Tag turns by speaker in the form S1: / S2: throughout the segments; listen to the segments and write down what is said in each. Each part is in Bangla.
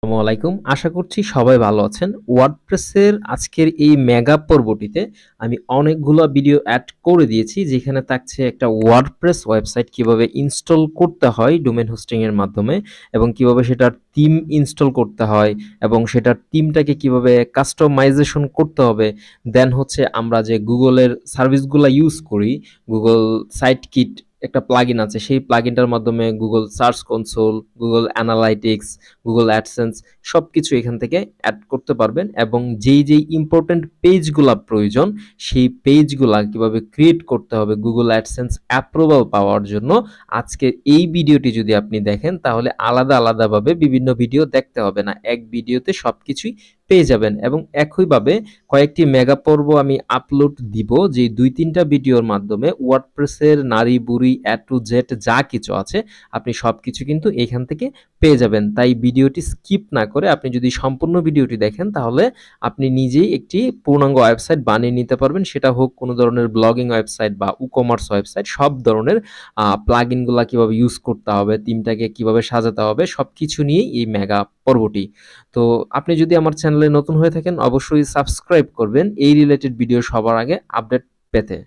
S1: আসসালামু আলাইকুম। আশা করছি সবাই ভালো আছেন। ওয়ার্ডপ্রেসের আজকের এই মেগা পর্বটিতে আমি অনেকগুলা ভিডিও এড করে দিয়েছি, যেখানে থাকছে একটা ওয়ার্ডপ্রেস ওয়েবসাইট কিভাবে ইনস্টল করতে হয় ডোমেইন হোস্টিং এর মাধ্যমে, এবং কিভাবে সেটার থিম ইনস্টল করতে হয়, এবং সেটার থিমটাকে কিভাবে কাস্টমাইজেশন করতে হবে। দেন হচ্ছে আমরা যে গুগলের সার্ভিসগুলা ইউজ করি, গুগল সাইট কিট একটা প্লাগইন আছে, সেই প্লাগইনটার মাধ্যমে Google search console, Google analytics, Google AdSense সবকিছু এখান থেকে অ্যাড করতে পারবেন। এবং যেই ইম্পর্টেন্ট পেজগুলা প্রয়োজন, সেই পেজগুলা কিভাবে ক্রিয়েট করতে হবে গুগল অ্যাডসেন্স অ্যাপ্রুভাল পাওয়ার জন্য, আজকে এই ভিডিওটি যদি আপনি দেখেন তাহলে আলাদা আলাদাভাবে বিভিন্ন ভিডিও দেখতে হবে না, এক ভিডিওতে সবকিছুই পেয়ে যাবেন। এবং একইভাবে কয়েকটি মেগা পর্ব আমি আপলোড দিব, যে ২-৩টা ভিডিওর মাধ্যমে ওয়ার্ডপ্রেসের নারী বুড়ি এ টু জেড যা কিছু আছে আপনি সবকিছু কিন্তু এখান থেকে পেয়ে যাবেন। তাই ভিডিওটি স্কিপ না করে আপনি যদি সম্পূর্ণ ভিডিওটি দেখেন তাহলে আপনি নিজেই একটি পূর্ণাঙ্গ ওয়েবসাইট বানিয়ে নিতে পারবেন। সেটা হোক কোনো ধরনের ব্লগিং ওয়েবসাইট বা ই-কমার্স ওয়েবসাইট, সব ধরনের প্লাগইনগুলা কিভাবে ইউজ করতে হবে, থিমটাকে কিভাবে সাজাতে হবে, সবকিছু নিয়েই এই মেগা পর্বটি। তো আপনি যদি আমার চ্যানেলে নতুন হয়ে থাকেন অবশ্যই সাবস্ক্রাইব করবেন এই রিলেটেড ভিডিও সবার আগে আপডেট পেতে।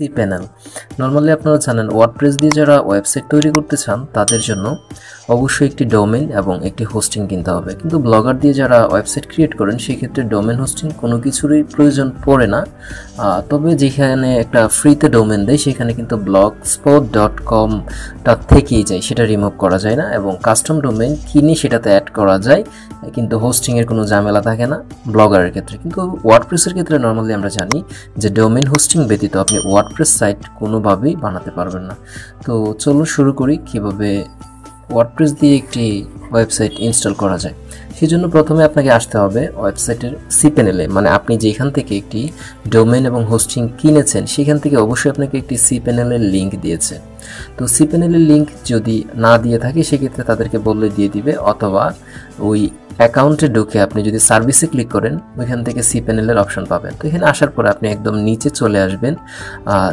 S2: cPanel নরমালি আপনারা জানেন ওয়ার্ডপ্রেস দিয়ে যারা ওয়েবসাইট তৈরি করতে চান তাদের জন্য অবশ্যই একটি ডোমেইন এবং একটি হোস্টিং কিনতে হবে। কিন্তু ব্লগার দিয়ে যারা ওয়েবসাইট ক্রিয়েট করেন সেই ক্ষেত্রে ডোমেইন হোস্টিং কোনো কিছুরই প্রয়োজন পড়ে না। তবে যেখানে একটা ফ্রিতে ডোমেইন দেয় সেখানে কিন্তু blogspot.com থেকেই যায়, সেটা রিমুভ করা যায় না, এবং কাস্টম ডোমেইন কিনে সেটাতে অ্যাড করা যায়, কিন্তু হোস্টিংয়ের কোনো ঝামেলা থাকে না ব্লগারের ক্ষেত্রে। কিন্তু ওয়ার্ডপ্রেসের ক্ষেত্রে নর্মালি আমরা জানি যে ডোমেইন হোস্টিং ব্যতীত আপনি ওয়ার্ডপ্রেস সাইট কোনোভাবেই বানাতে পারবেন না। তো চলো শুরু করি কিভাবে ওয়ার্ডপ্রেস দিয়ে একটি ওয়েবসাইট ইনস্টল করা যায়। সেজন্য প্রথমে আপনাকে আসতে হবে ওয়েবসাইটের cPanel-এ, মানে আপনি যেখান থেকে একটি ডোমেইন এবং হোস্টিং কিনেছেন সেখান থেকে অবশ্যই আপনাকে একটি cPanel-এর লিঙ্ক দিয়েছে। তো cPanel-এর লিঙ্ক যদি না দিয়ে থাকে সেক্ষেত্রে তাদেরকে বললে দিয়ে দিবে, অথবা ওই অ্যাকাউন্টে ঢুকে আপনি যদি সার্ভিসে ক্লিক করেন ওইখান থেকে cPanel-এর অপশন পাবেন। তো এখানে আসার পরে আপনি একদম নিচে চলে আসবেন,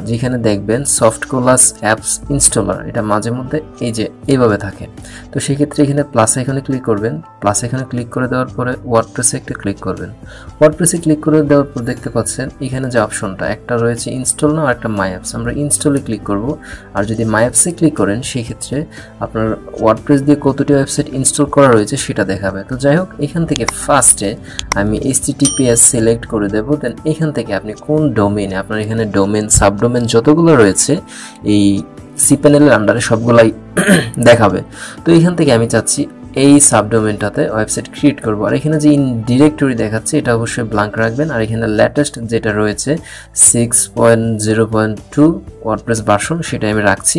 S2: যেখানে দেখবেন সফট কোলাস অ্যাপস ইনস্টলার, এটা মাঝে মধ্যে এই যে এইভাবে থাকে। তো সেক্ষেত্রে এখানে প্লাস আইকনে ক্লিক করবেন, প্লাস আইকনে ক্লিক করে দেওয়ার পরে ওয়ার্ডপ্রেসে একটা ক্লিক করবেন। ওয়ার্ডপ্রেসে ক্লিক করে দেওয়ার পর দেখতে পাচ্ছেন এখানে যে অপশনটা একটা রয়েছে ইনস্টল নাও আর একটা মাই অ্যাপস, আমরা ইনস্টলে ক্লিক করব। আর যদি মাই অ্যাপসে ক্লিক করেন সেই ক্ষেত্রে আপনার ওয়ার্ডপ্রেস দিয়ে কতটি ওয়েবসাইট ইনস্টল করা রয়েছে সেটা দেখাবে। তো যাই হোক, এখান থেকে ফার্স্টে আমি HTTPS সিলেক্ট করে দেব। দেন এখান থেকে আপনি কোন ডোমেইনে, আপনার এখানে ডোমেইন সাবডোমেইন যতগুলো রয়েছে এই cPanel-এর আন্ডারে সবগুলাই দেখাবে। তো এখান থেকে আমি চাচ্ছি এই সাবডোমেইনটাতে ওয়েবসাইট ক্রিয়েট করব। আর এখানে যে ডিরেক্টরি দেখাচ্ছে এটা অবশ্যই ব্ল্যাঙ্ক রাখবেন। আর এখানে লেটেস্ট যেটা রয়েছে 6.0.2 ওয়ার্ডপ্রেস ভার্সন সেটা আমি রাখছি।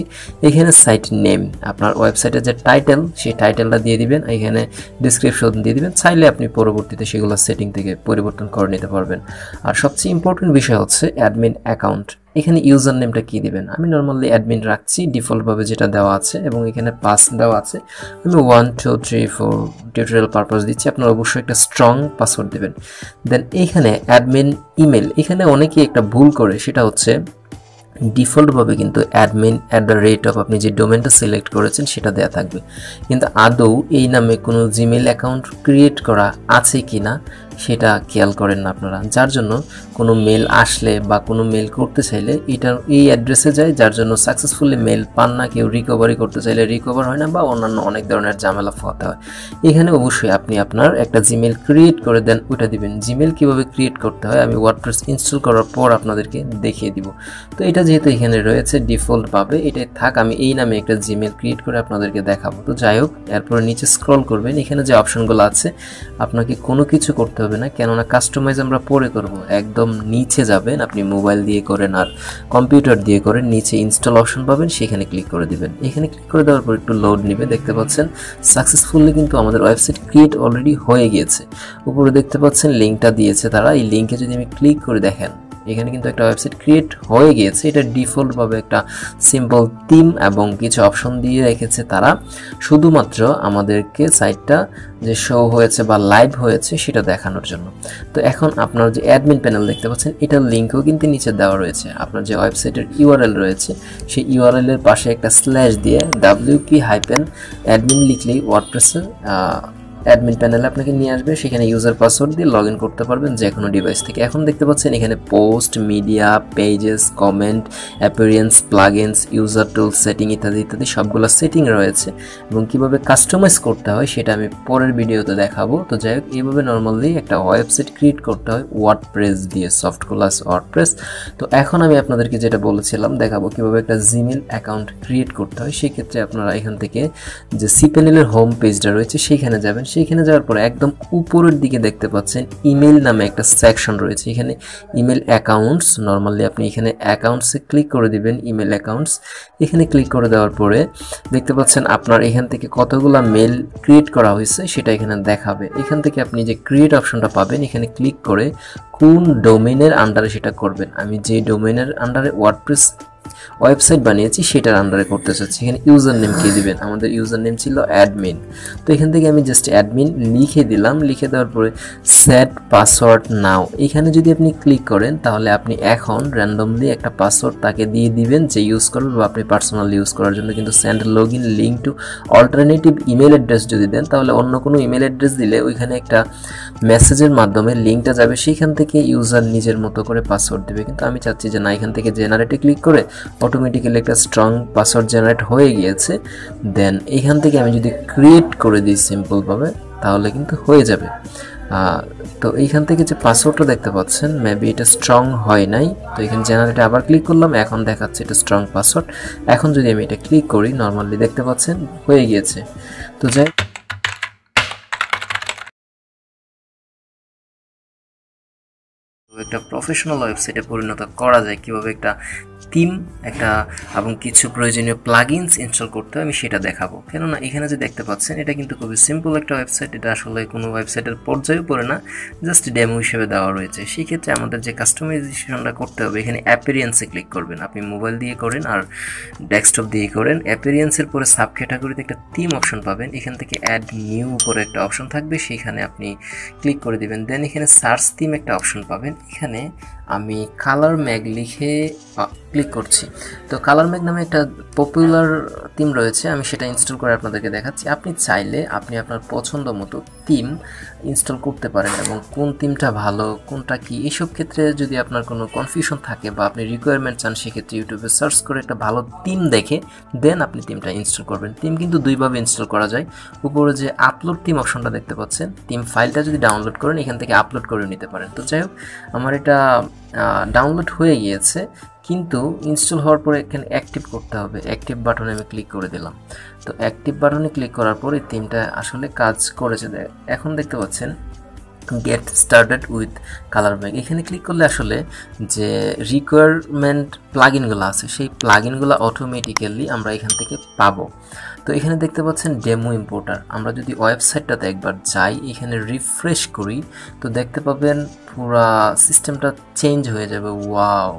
S2: এখানে সাইট নেম, আপনার ওয়েবসাইটের যে টাইটেল সেই টাইটেলটা দিয়ে দিবেন, এখানে ডিসক্রিপশন দিয়ে দিবেন। চাইলে আপনি পরবর্তীতে সেগুলো সেটিং থেকে পরিবর্তন করে নিতে পারবেন। আর সবচেয়ে ইম্পর্টেন্ট বিষয় হচ্ছে অ্যাডমিন অ্যাকাউন্ট। এখানে ইউজার নেমটা কি দিবেন, আমি নর্মালি অ্যাডমিন রাখছি ডিফল্টভাবে যেটা দেওয়া আছে, এবং এখানে পাস দেওয়া আছে, আমি 1 2 3 4 টিউটোরিয়াল পারপাস দিচ্ছি। আপনার অবশ্যই একটা স্ট্রং পাসওয়ার্ড দিবেন। দেন এইখানে অ্যাডমিন ইমেল, এখানে অনেকেই একটা ভুল করে, সেটা হচ্ছে ডিফল্টভাবে কিন্তু admin@, আপনি যে ডোমেনটা সিলেক্ট করেছেন সেটা দেয়া থাকবে, কিন্তু আদৌ এই নামে কোনো জিমেইল অ্যাকাউন্ট ক্রিয়েট করা আছে কিনা সেটা খেয়াল করেন না আপনারা, যার জন্য কোনো মেল আসলে বা কোনো মেল করতে চাইলে এই অ্যাড্রেসে যায়, যার জন্য সাকসেসফুলি মেল পান না, কেউ রিকভারি করতে চাইলে রিকভার হয় না, বা অন্যান্য অনেক ধরনের ঝামেলা পোহাতে হয়। এখানে অবশ্যই আপনি আপনার একটা জিমেল ক্রিয়েট করে দেন, ওইটা দিবেন। জিমেল কিভাবে ক্রিয়েট করতে হয় আমি ওয়ার্ডপ্রেস ইনস্টল করার পর আপনাদেরকে দেখিয়ে দিব। তো এটা যেহেতু এখানে রয়েছে ডিফল্টভাবে এটাই থাক, আমি এই নামে একটা জিমেল ক্রিয়েট করে আপনাদেরকে দেখাবো। তো যাই হোক, এরপরে নিচে স্ক্রল করবেন, এখানে যে অপশনগুলো আছে আপনাকে কোনো কিছু করতে হবে না, কেননা কাস্টমাইজ আমরা পরে করব। একদম নিচে যাবেন, আপনি মোবাইল দিয়ে করেন আর কম্পিউটার দিয়ে করেন, নিচে ইনস্টল অপশন পাবেন, সেখানে ক্লিক করে দিবেন। এখানে ক্লিক করে দেওয়ার পর একটু লোড নেবে, দেখতে পাচ্ছেন সাকসেসফুলি কিন্তু আমাদের ওয়েবসাইট ক্রিয়েট অলরেডি হয়ে গিয়েছে। উপরে দেখতে পাচ্ছেন লিঙ্কটা দিয়েছে তারা, এই লিঙ্কে যদি আমি ক্লিক করে দেখেন এখানে কিন্তু একটা ওয়েবসাইট ক্রিয়েট হয়ে গিয়েছে। এটা ডিফল্টভাবে একটা সিম্পল থিম এবং কিছু অপশন দিয়ে রেখেছে তারা, শুধুমাত্র আমাদেরকে সাইটটা যে শো হয়েছে বা লাইভ হয়েছে সেটা দেখানোর জন্য। তো এখন আপনার যে অ্যাডমিন প্যানেল দেখতে পাচ্ছেন, এটার লিঙ্কও কিন্তু নিচে দেওয়া রয়েছে। আপনার যে ওয়েবসাইটের ইউআরএল রয়েছে সেই ইউআরএল এর পাশে একটা স্ল্যাশ দিয়ে wp-admin লিখলেই ওয়ার্ডপ্রেসের অ্যাডমিন প্যানেলে আপনাকে নিয়ে আসবে। সেখানে ইউজার পাসওয়ার্ড দিয়ে লগ ইন করতে পারবেন যে কোনো ডিভাইস থেকে। এখন দেখতে পাচ্ছেন এখানে post, media, pages, comment, appearance, plugins, user tools, setting ইত্যাদি ইত্যাদি সবগুলো সেটিং রয়েছে এবং কিভাবে কাস্টমাইজ করতে হয় সেটা আমি পরের ভিডিওতে দেখাবো। তো যাই হোক, এইভাবে নর্মালি একটা ওয়েবসাইট ক্রিয়েট করতে হয় ওয়ার্ডপ্রেস দিয়ে, সফট ক্লাস ওয়ার্ডপ্রেস। তো এখন আমি আপনাদেরকে যেটা বলেছিলাম দেখাবো কিভাবে একটা জিমেল অ্যাকাউন্ট ক্রিয়েট করতে হয়। সেক্ষেত্রে আপনারা এখান থেকে যে সিপ্যানেলের হোম পেজটা রয়েছে সেইখানে যাবেন। সেইখানে যাওয়ার পরে একদম উপরের দিকে দেখতে পাচ্ছেন ইমেল নামে একটা সেকশন রয়েছে। এখানে ইমেল অ্যাকাউন্টস, নর্মালি আপনি এখানে অ্যাকাউন্টসে ক্লিক করে দিবেন, ইমেল অ্যাকাউন্টস। এখানে ক্লিক করে দেওয়ার পরে দেখতে পাচ্ছেন আপনার এখান থেকে কতগুলো মেল ক্রিয়েট করা হয়েছে সেটা এখানে দেখাবে। এখান থেকে আপনি যে ক্রিয়েট অপশনটা পাবেন, এখানে ক্লিক করে কোন ডোমেইনের আন্ডারে সেটা করবেন। আমি যে ডোমেইনের আন্ডারে ওয়ার্ডপ্রেস ওয়েবসাইট বানিয়েছি সেটার আন্ডারে করতে চাচ্ছি। এখানে ইউজার নেম কি দিবেন, আমাদের ইউজার নেম ছিল অ্যাডমিন। তো এখান থেকে আমি জাস্ট অ্যাডমিন লিখে দিলাম। লিখে দেওয়ার পরে সেট পাসওয়ার্ড নাও, এখানে যদি আপনি ক্লিক করেন তাহলে আপনি এখন র্যান্ডমলি একটা পাসওয়ার্ড তাকে দিয়ে দিবেন যে ইউজ করবেন বা আপনি পার্সোনালি ইউজ করার জন্য। কিন্তু send log in link to alternative email address যদি দেন তাহলে অন্য কোনো ইমেল অ্যাড্রেস দিলে ওইখানে একটা মেসেজের মাধ্যমে লিঙ্কটা যাবে, সেইখান থেকে ইউজার নিজের মতো করে পাসওয়ার্ড দেবে। কিন্তু আমি চাচ্ছি যে না, এখান থেকে জেনারেটে ক্লিক করে অটোমেটিক্যালি একটা স্ট্রং পাসওয়ার্ড জেনারেট হয়ে গিয়েছে। দেন এখান থেকে আমি যদি ক্রিয়েট করে দিই সিম্পলভাবে তাহলে কিন্তু হয়ে যাবে। তো এইখান থেকে যে পাসওয়ার্ডটা দেখতে পাচ্ছেন মেবি এটা স্ট্রং হয় নাই। তো এখানে জেনারেটে আবার ক্লিক করলাম, এখন দেখাচ্ছে এটা স্ট্রং পাসওয়ার্ড। এখন যদি আমি এটা ক্লিক করি নর্মালি দেখতে পাচ্ছেন হয়ে গিয়েছে। তো যাই একটা প্রফেশনাল ওয়েবসাইটে পরিণত করা যায়, কিভাবে একটা থিম একটা এবং কিছু প্রয়োজনীয় প্লাগইনস ইনস্টল করতে হয় আমি সেটা দেখাবো। কেননা এখানে যে দেখতে পাচ্ছেন এটা কিন্তু খুবই সিম্পল একটা ওয়েবসাইট, এটা আসলে কোনো ওয়েবসাইটের পর্যায়েও পড়ে না, জাস্ট ডেমো হিসেবে দেওয়া রয়েছে। সেই ক্ষেত্রে আমাদের যে কাস্টমাইজেশনটা করতে হবে, এখানে অ্যাপিয়ারেন্সে ক্লিক করবেন। আপনি মোবাইল দিয়ে করেন আর ডেস্কটপ দিয়ে করেন। অ্যাপিয়ারেন্সের পরে সাব ক্যাটাগরিতে একটা থিম অপশন পাবেন, এখান থেকে অ্যাড নিউ উপরে একটা অপশন থাকবে, সেইখানে আপনি ক্লিক করে দিবেন। দেন এখানে সার্চ থিম একটা অপশন পাবেন, এখানে আমি কালার ম্যাগ লিখে ক্লিক করছি। তো কালার ম্যাগ নামে একটা পপুলার থিম রয়েছে, আমি সেটা ইনস্টল করে আপনাদেরকে দেখাচ্ছি। আপনি চাইলে আপনি আপনার পছন্দ মতো থিম ইনস্টল করতে পারেন এবং কোন থিমটা ভালো কোনটা কি এইসব ক্ষেত্রে যদি আপনার কোনো কনফিউশন থাকে বা আপনি রিকোয়ারমেন্ট চান, সেক্ষেত্রে ইউটিউবে সার্চ করে একটা ভালো থিম দেখে দেন আপনি থিমটা ইনস্টল করবেন। থিম কিন্তু দুইভাবে ইনস্টল করা যায়। উপরে যে আপলোড থিম অপশনটা দেখতে পাচ্ছেন, থিম ফাইলটা যদি ডাউনলোড করেন এখান থেকে আপলোড করে নিতে পারেন। তো যাই হোক, আমার এটা ডাউনলোড হয়ে গিয়েছে, কিন্তু ইনস্টল হওয়ার পরে এখানে অ্যাক্টিভ করতে হবে। অ্যাক্টিভ বাটনে আমি ক্লিক করে দিলাম। তো অ্যাক্টিভ বাটনে ক্লিক করার পরে থিমটা আসলে কাজ করেছে। এখন দেখতে পাচ্ছেন গেট স্টার্টেড উইথ কালার ম্যাগ, এখানে ক্লিক করলে আসলে যে রিকোয়ারমেন্ট প্লাগইনগুলো আছে সেই প্লাগইনগুলো অটোমেটিক্যালি আমরা এখান থেকে পাবো। তো এখানে দেখতে পাচ্ছেন ডেমো ইম্পোর্টার। আমরা যদি ওয়েবসাইটটাতে একবার যাই, এখানে রিফ্রেশ করি, তো দেখতে পাবেন পুরা সিস্টেমটা চেঞ্জ হয়ে যাবে। ওয়াও!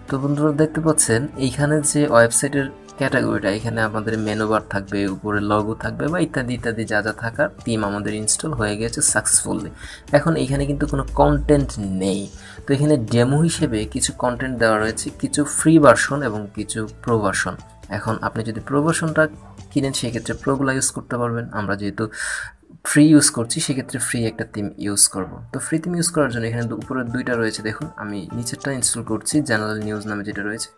S2: তো বন্ধুরা দেখতে পাচ্ছেন এইখানে যে ওয়েবসাইটের ক্যাটাগরিটা, এখানে আমাদের মেনু বার থাকবে, উপরে লগো থাকবে বা ইত্যাদি ইত্যাদি যা যা থাকার থিম আমাদের ইনস্টল হয়ে গেছে সাকসেসফুলি। এখন এখানে কিন্তু কোনো কন্টেন্ট নেই। তো এখানে ডেমো হিসেবে কিছু কন্টেন্ট দেওয়া রয়েছে, কিছু ফ্রি ভার্সন এবং কিছু প্রো ভার্সন। এখন আপনি যদি প্রো ভার্সনটা কিনেন সেক্ষেত্রে প্রোগুলো ইউজ করতে পারবেন। আমরা যেহেতু ফ্রি ইউজ করছি সেক্ষেত্রে ফ্রি একটা থিম ইউজ করব। তো ফ্রি থিম ইউজ করার জন্য এখানে উপরে দুইটা রয়েছে, দেখুন আমি নিচেরটা ইনস্টল করছি, জেনারেল নিউজ নামে যেটা রয়েছে।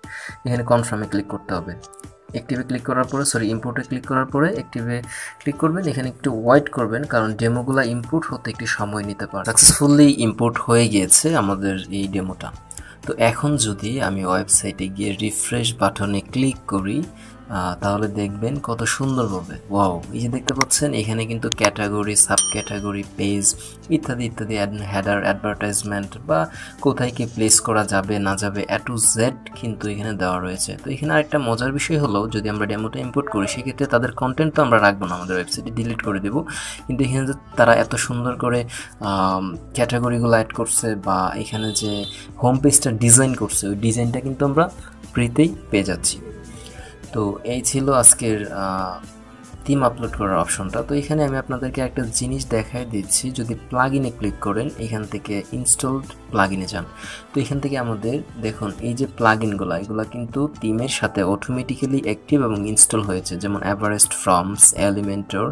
S2: এখানে কনফার্মে ক্লিক করতে হবে। অ্যাক্টিভে ক্লিক করার পরে ইম্পোর্টে ক্লিক করার পরে অ্যাক্টিভে ক্লিক করবেন। এখানে একটু ওয়েট করবেন কারণ ডেমোগুলো ইম্পোর্ট হতে একটু সময় নিতে পারে। সাকসেসফুলি ইম্পোর্ট হয়ে গিয়েছে আমাদের এই ডেমোটা। তো এখন যদি আমি ওয়েবসাইটে গিয়ে রিফ্রেশ বাটনে ক্লিক করি, তাহলে দেখবেন কত সুন্দরভাবে, ওয়াও, এই যে দেখতে পাচ্ছেন এখানে কিন্তু ক্যাটাগরি, সাব ক্যাটাগরি, পেজ ইত্যাদি ইত্যাদি, হেডার, অ্যাডভার্টাইজমেন্ট বা কোথায় কি প্লেস করা যাবে না যাবে A to Z কিন্তু এখানে দেওয়া রয়েছে। তো এখানে আরেকটা মজার বিষয় হলো, যদি আমরা ডেমোটা ইম্পোর্ট করি সেক্ষেত্রে তাদের কন্টেন্ট তো আমরা রাখবো না, আমাদের ওয়েবসাইটে ডিলিট করে দেবো, কিন্তু এখানে যে তারা এত সুন্দর করে ক্যাটাগরিগুলো অ্যাড করছে বা এখানে যে হোম পেজটা ডিজাইন করছে ওই ডিজাইনটা কিন্তু আমরা ফ্রিতেই পেয়ে যাচ্ছি। তো এই ছিল আজকের থিম আপলোড করার অপশনটা। তো এখানে আমি আপনাদেরকে একটা জিনিস দেখাই দিচ্ছি, যদি প্লাগইনে ক্লিক করেন এখান থেকে ইনস্টলড প্লাগইনে যান, তো এখান থেকে আমাদের দেখুন এই যে প্লাগইনগুলো এগুলো কিন্তু থিমের সাথে অটোমেটিক্যালি অ্যাক্টিভ এবং ইনস্টল হয়েছে, যেমন Everest forms, Elementor,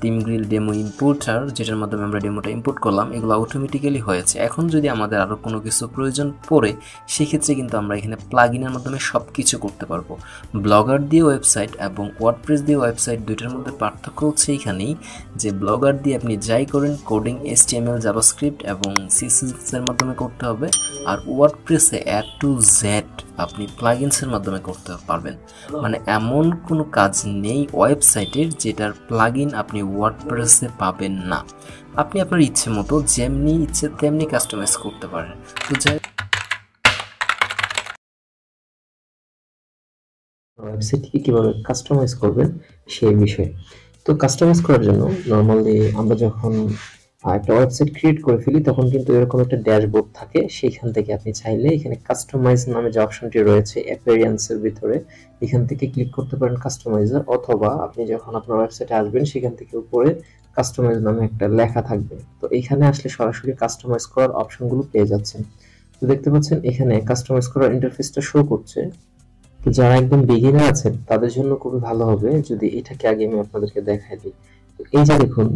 S2: theme grill, demo importer যেটার মাধ্যমে আমরা ডেমোটা ইম্পোর্ট করলাম, এগুলো অটোমেটিক্যালি হয়েছে। এখন যদি আমাদের আরও কোনো কিছু প্রয়োজন পড়ে সেক্ষেত্রে কিন্তু আমরা এখানে প্লাগইনের মাধ্যমে সব কিছু করতে পারবো। ব্লগার দিয়ে ওয়েবসাইট এবং ওয়ার্ডপ্রেস দিয়ে ওয়েবসাইট দুইটার মধ্যে পার্থক্য হচ্ছে এইখানেই যে ব্লগার দিয়ে আপনি যাই করেন কোডিং HTML, জাভাস্ক্রিপ্ট এবং CSS এর মাধ্যমে করতে হবে, আর ওয়ার্ডপ্রেসে A to Z আপনি প্লাগইনসের মাধ্যমে করতে পারবেন। মানে এমন কোনো কাজ নেই ওয়েবসাইটের যেটার প্লাগইন আপনি ওয়ার্ডপ্রেসে পাবেন না। আপনি আপনার ইচ্ছে মতো যেমনি ইচ্ছে তেমনি কাস্টমাইজ করতে পারেন। তো যাই
S1: ওয়েবসাইটকে কিভাবে কাস্টমাইজ করবেন সেই বিষয়ে। তো কাস্টমাইজ করার জন্য নর্মালি আমরা যখন একটা ওয়েবসাইট ক্রিয়েট করে ফেলি তখন কিন্তু এরকম একটা ড্যাশবোর্ড থাকে, সেইখান থেকে আপনি চাইলে এখানে কাস্টমাইজ নামে যে অপশনটি রয়েছে অ্যাপিয়ারেন্সের ভিতরে এখান থেকে ক্লিক করতে পারেন কাস্টমাইজার, অথবা আপনি যখন আপনার ওয়েবসাইটে আসবেন সেখান থেকে উপরে কাস্টমাইজ নামে একটা লেখা থাকবে, তো এখানে আসলে সরাসরি কাস্টমাইজ করার অপশনগুলো পেয়ে যাচ্ছেন। তো দেখতে পাচ্ছেন এখানে কাস্টমাইজ করার ইন্টারফেসটা শো করছে। তো যারা একদম বিগিনার আছেন তাদের জন্য খুবই ভালো হবে যদি এটাকে আগে আমি আপনাদেরকে দেখাই দিই। তো এই যে দেখুন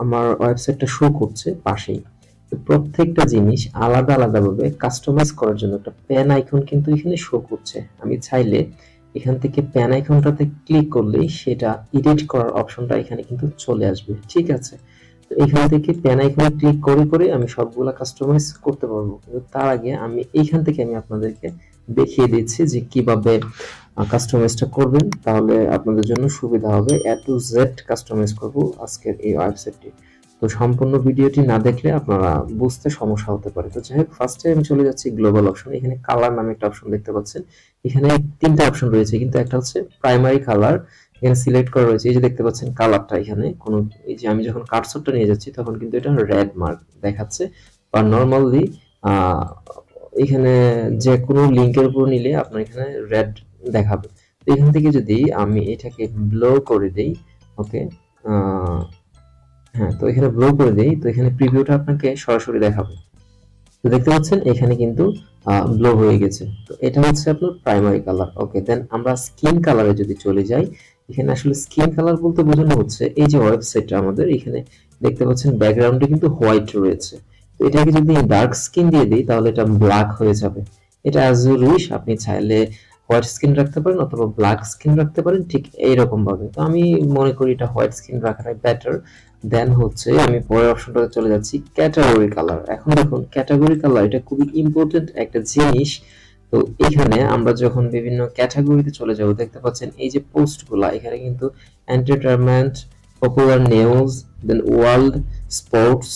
S1: আমার ওয়েবসাইটটা শো করছে পাশেই। তো প্রত্যেকটা জিনিস আলাদা আলাদা ভাবে কাস্টমাইজ করার জন্য একটা প্যান আইকন কিন্তু এখানে শো করছে। আমি চাইলে এখান থেকে প্যান আইকনটাতে ক্লিক করলেই সেটা এডিট করার অপশনটা এখানে কিন্তু চলে আসবে, ঠিক আছে। তো এখান থেকে প্যান আইকনে ক্লিক করে করে আমি সবগুলা কাস্টমাইজ করতে পারবো, কিন্তু তার আগে আমি এইখান থেকে আমি আপনাদেরকে দেখিয়ে দিচ্ছি যে কিভাবে কাস্টমাইজটা করবেন, তাহলে আপনাদের জন্য সুবিধা হবে। A to Z কাস্টমাইজ করব আজকের এই ওয়েবসাইটটি। তো সম্পূর্ণ ভিডিওটি না দেখলে আপনারা বুঝতে সমস্যা হতে পারে। তো যাই হোক, ফার্স্টে আমি চলে যাচ্ছি গ্লোবাল অপশন। এখানে কালার নামে একটা অপশন দেখতে পাচ্ছেন, এখানে তিনটা অপশন রয়েছে, কিন্তু একটা হচ্ছে প্রাইমারি কালার এখানে সিলেক্ট করা রয়েছে। এই যে দেখতে পাচ্ছেন কালারটা এখানে কোনো, এই যে আমি যখন কার্সরটা নিয়ে যাচ্ছি তখন কিন্তু এটা রেড মার্ক দেখাচ্ছে, বা নরমালি এখানে যে কোনো লিংকের উপর নিলে আপনার এখানে রেড দেখাবে। তো এখান থেকে যদি আমি এটাকে ব্লো করে দেই, ওকে, হ্যাঁ, তো এখানে ব্লো করে দেই, তো এখানে প্রিভিউটা আপনাকে সরাসরি দেখাবে। তো দেখতে পাচ্ছেন এখানে কিন্তু ব্লো হয়ে গেছে। তো এটা হচ্ছে আপনার প্রাইমারি কালার। ওকে, দেন আমরা স্কিন কালারে যদি চলে যাই, এখানে আসলে স্কিন কালার বলতে বোঝানো হচ্ছে এই যে ওয়েবসাইটটা আমাদের এখানে দেখতে পাচ্ছেন ব্যাকগ্রাউন্ডে কিন্তু হোয়াইট রয়েছে। তো এটাকে যদি ডার্ক স্কিন দিয়ে দিই তাহলে এটা ব্ল্যাক হয়ে যাবে। এটা অ্যাজ ইউ উইশ, আপনি চাইলে হোয়াইট স্কিন রাখতে পারেন অথবা ব্ল্যাক স্কিন রাখতে পারেন, ঠিক এইরকম ভাবে। তো আমি মনে করি এটা হোয়াইট স্কিন রাখাটাই বেটার। দেন হচ্ছে আমি পরের অপশনটাতে চলে যাচ্ছি ক্যাটাগরি কালার। এখন দেখুন ক্যাটাগরি কালার এটা খুবই ইম্পর্টেন্ট একটা জিনিস। তো এখানে আমরা যখন বিভিন্ন ক্যাটাগরিতে চলে যাব দেখতে পাচ্ছেন এই যে পোস্টগুলা এখানে কিন্তু এন্টারটেইনমেন্ট, পপুলার নিউজ, দেন ওয়ার্ল্ড, স্পোর্টস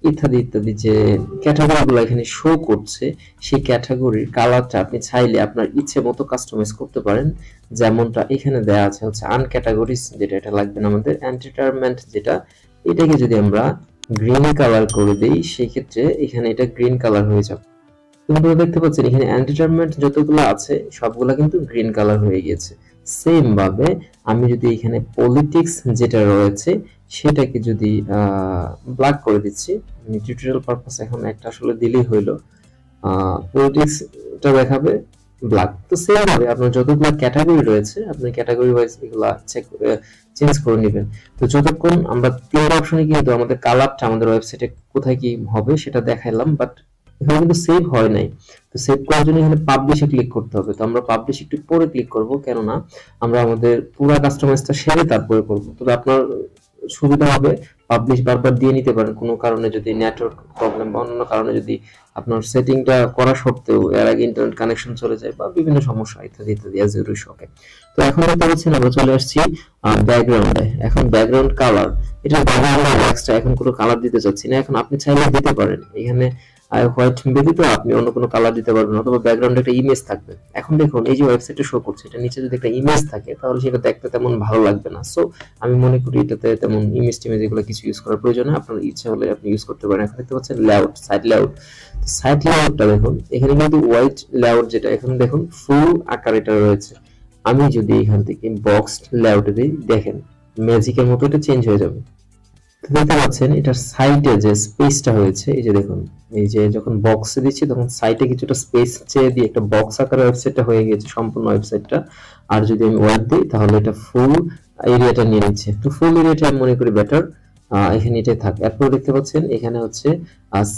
S1: ইত্যাদি ইত্যাদি যে ক্যাটাগরিগুলো এখানে শো করছে, সেই ক্যাটাগরির কালারটা আপনি চাইলে আপনার ইচ্ছে মতো কাস্টমাইজ করতে পারেন। যেমনটা এখানে দেয়া আছে হচ্ছে আনক্যাটাগরিজ, যেটা এটা লাগবে না আমাদের। এন্টারটেইনমেন্ট যেটা, এটাকে যদি আমরা গ্রিন কালার করে দেই সেই ক্ষেত্রে এখানে এটা গ্রিন কালার হয়ে যাবে। তোমরা দেখতে পাচ্ছেন এখানে এন্টারটেইনমেন্ট যতগুলো আছে সবগুলা কিন্তু গ্রিন কালার হয়ে গেছে। সেম ভাবে আমি যদি এখানে পলিটিক্স যেটা রয়েছে সেটাকে যদি ব্ল্যাক করে দিচ্ছি, আমি টিউটোরিয়াল পারপাস এখন একটা আসলে দিলেই হইলো, পলিটিক্সটা দেখাবে ব্ল্যাক। তো সেম ভাবে আপনার যতগুলো ক্যাটাগরি রয়েছে আপনি ক্যাটাগরি ওয়াইজ এগুলা চেঞ্জ করে নেবেন। তো যতক্ষণ আমরা তিনটা অপশনে কিন্তু আমাদের কালারটা আমাদের ওয়েবসাইটে কোথায় কি হবে সেটা দেখাইলাম, বাট এখানে কিন্তু সেভ হয় নাই। তো সেভ করার জন্য এখানে পাবলিশে ক্লিক করতে হবে। তো আমরা পাবলিশ একটু পরে ক্লিক করব, কেননা আমরা আমাদের পুরো কাস্টমাইজটা সেরে তারপরে করব। তবে আপনার সুবিধা হবে, পাবলিশ বারবার দিয়ে নিতে পারেন। কোনো কারণে যদি নেটওয়ার্ক প্রবলেম বা অন্য কারণে যদি আপনার সেটিংটা করা সত্ত্বেও এর আগে ইন্টারনেট কানেকশন চলে যায় বা বিভিন্ন সমস্যা ইত্যাদি ইত্যাদি অ্যাজ ইউর শখে। তো এখন দেখতে পাচ্ছেন আমরা চলে আসছি ব্যাকগ্রাউন্ডে। এখন ব্যাকগ্রাউন্ড কালার, এটা ব্যাকগ্রাউন্ড বক্সটা এখন কোনো কালার দিতে চাচ্ছি না। এখন আপনি চাইলে দিতে পারেন, এখানে হোয়াইট ব্যতীত আপনি অন্য কোনো কালার দিতে পারবেন, অথবা ব্যাকগ্রাউন্ডে একটা ইমেজ থাকবে। এখন দেখুন এই যে ওয়েবসাইটে শো করছে, এটা নিচে যদি একটা ইমেজ থাকে তাহলে সেটা দেখতে তেমন ভালো লাগবে না। সো আমি মনে করি এটাতে তেমন ইমেজ টিমেজ এগুলো কিছু ইউজ করার প্রয়োজন নেই, আপনার ইচ্ছা হলে আপনি ইউজ করতে পারেন। এখন দেখতে পাচ্ছেন লেআউট, সাইড লেআউট। সাইড লেআউটটা দেখুন, এখানে কিন্তু হোয়াইট লেআউট যেটা, এখানে দেখুন ফুল আকার এটা রয়েছে। আমি যদি এখান থেকে বক্স লেআউটে দিই, দেখেন ম্যাজিকের মতো এটা চেঞ্জ হয়ে যাবে। দেখতে পাচ্ছেন এটার সাইডে যে স্পেসটা হয়েছে, এই যে দেখুন, এই যে যখন বক্সে দিচ্ছি তখন সাইডে কিছুটা স্পেস চেয়ে দিয়ে একটা বক্স আকারের ওয়েবসাইটটা হয়ে গেছে সম্পূর্ণ ওয়েবসাইটটা। আর যদি আমি ওয়ার্ড দিই তাহলে এটা ফুল এরিয়াটা নিয়ে নিচ্ছে। তো ফুল এরিয়াটা আমি মনে করি বেটার, এখানে এটাই থাক। এরপর দেখতে পাচ্ছেন এখানে হচ্ছে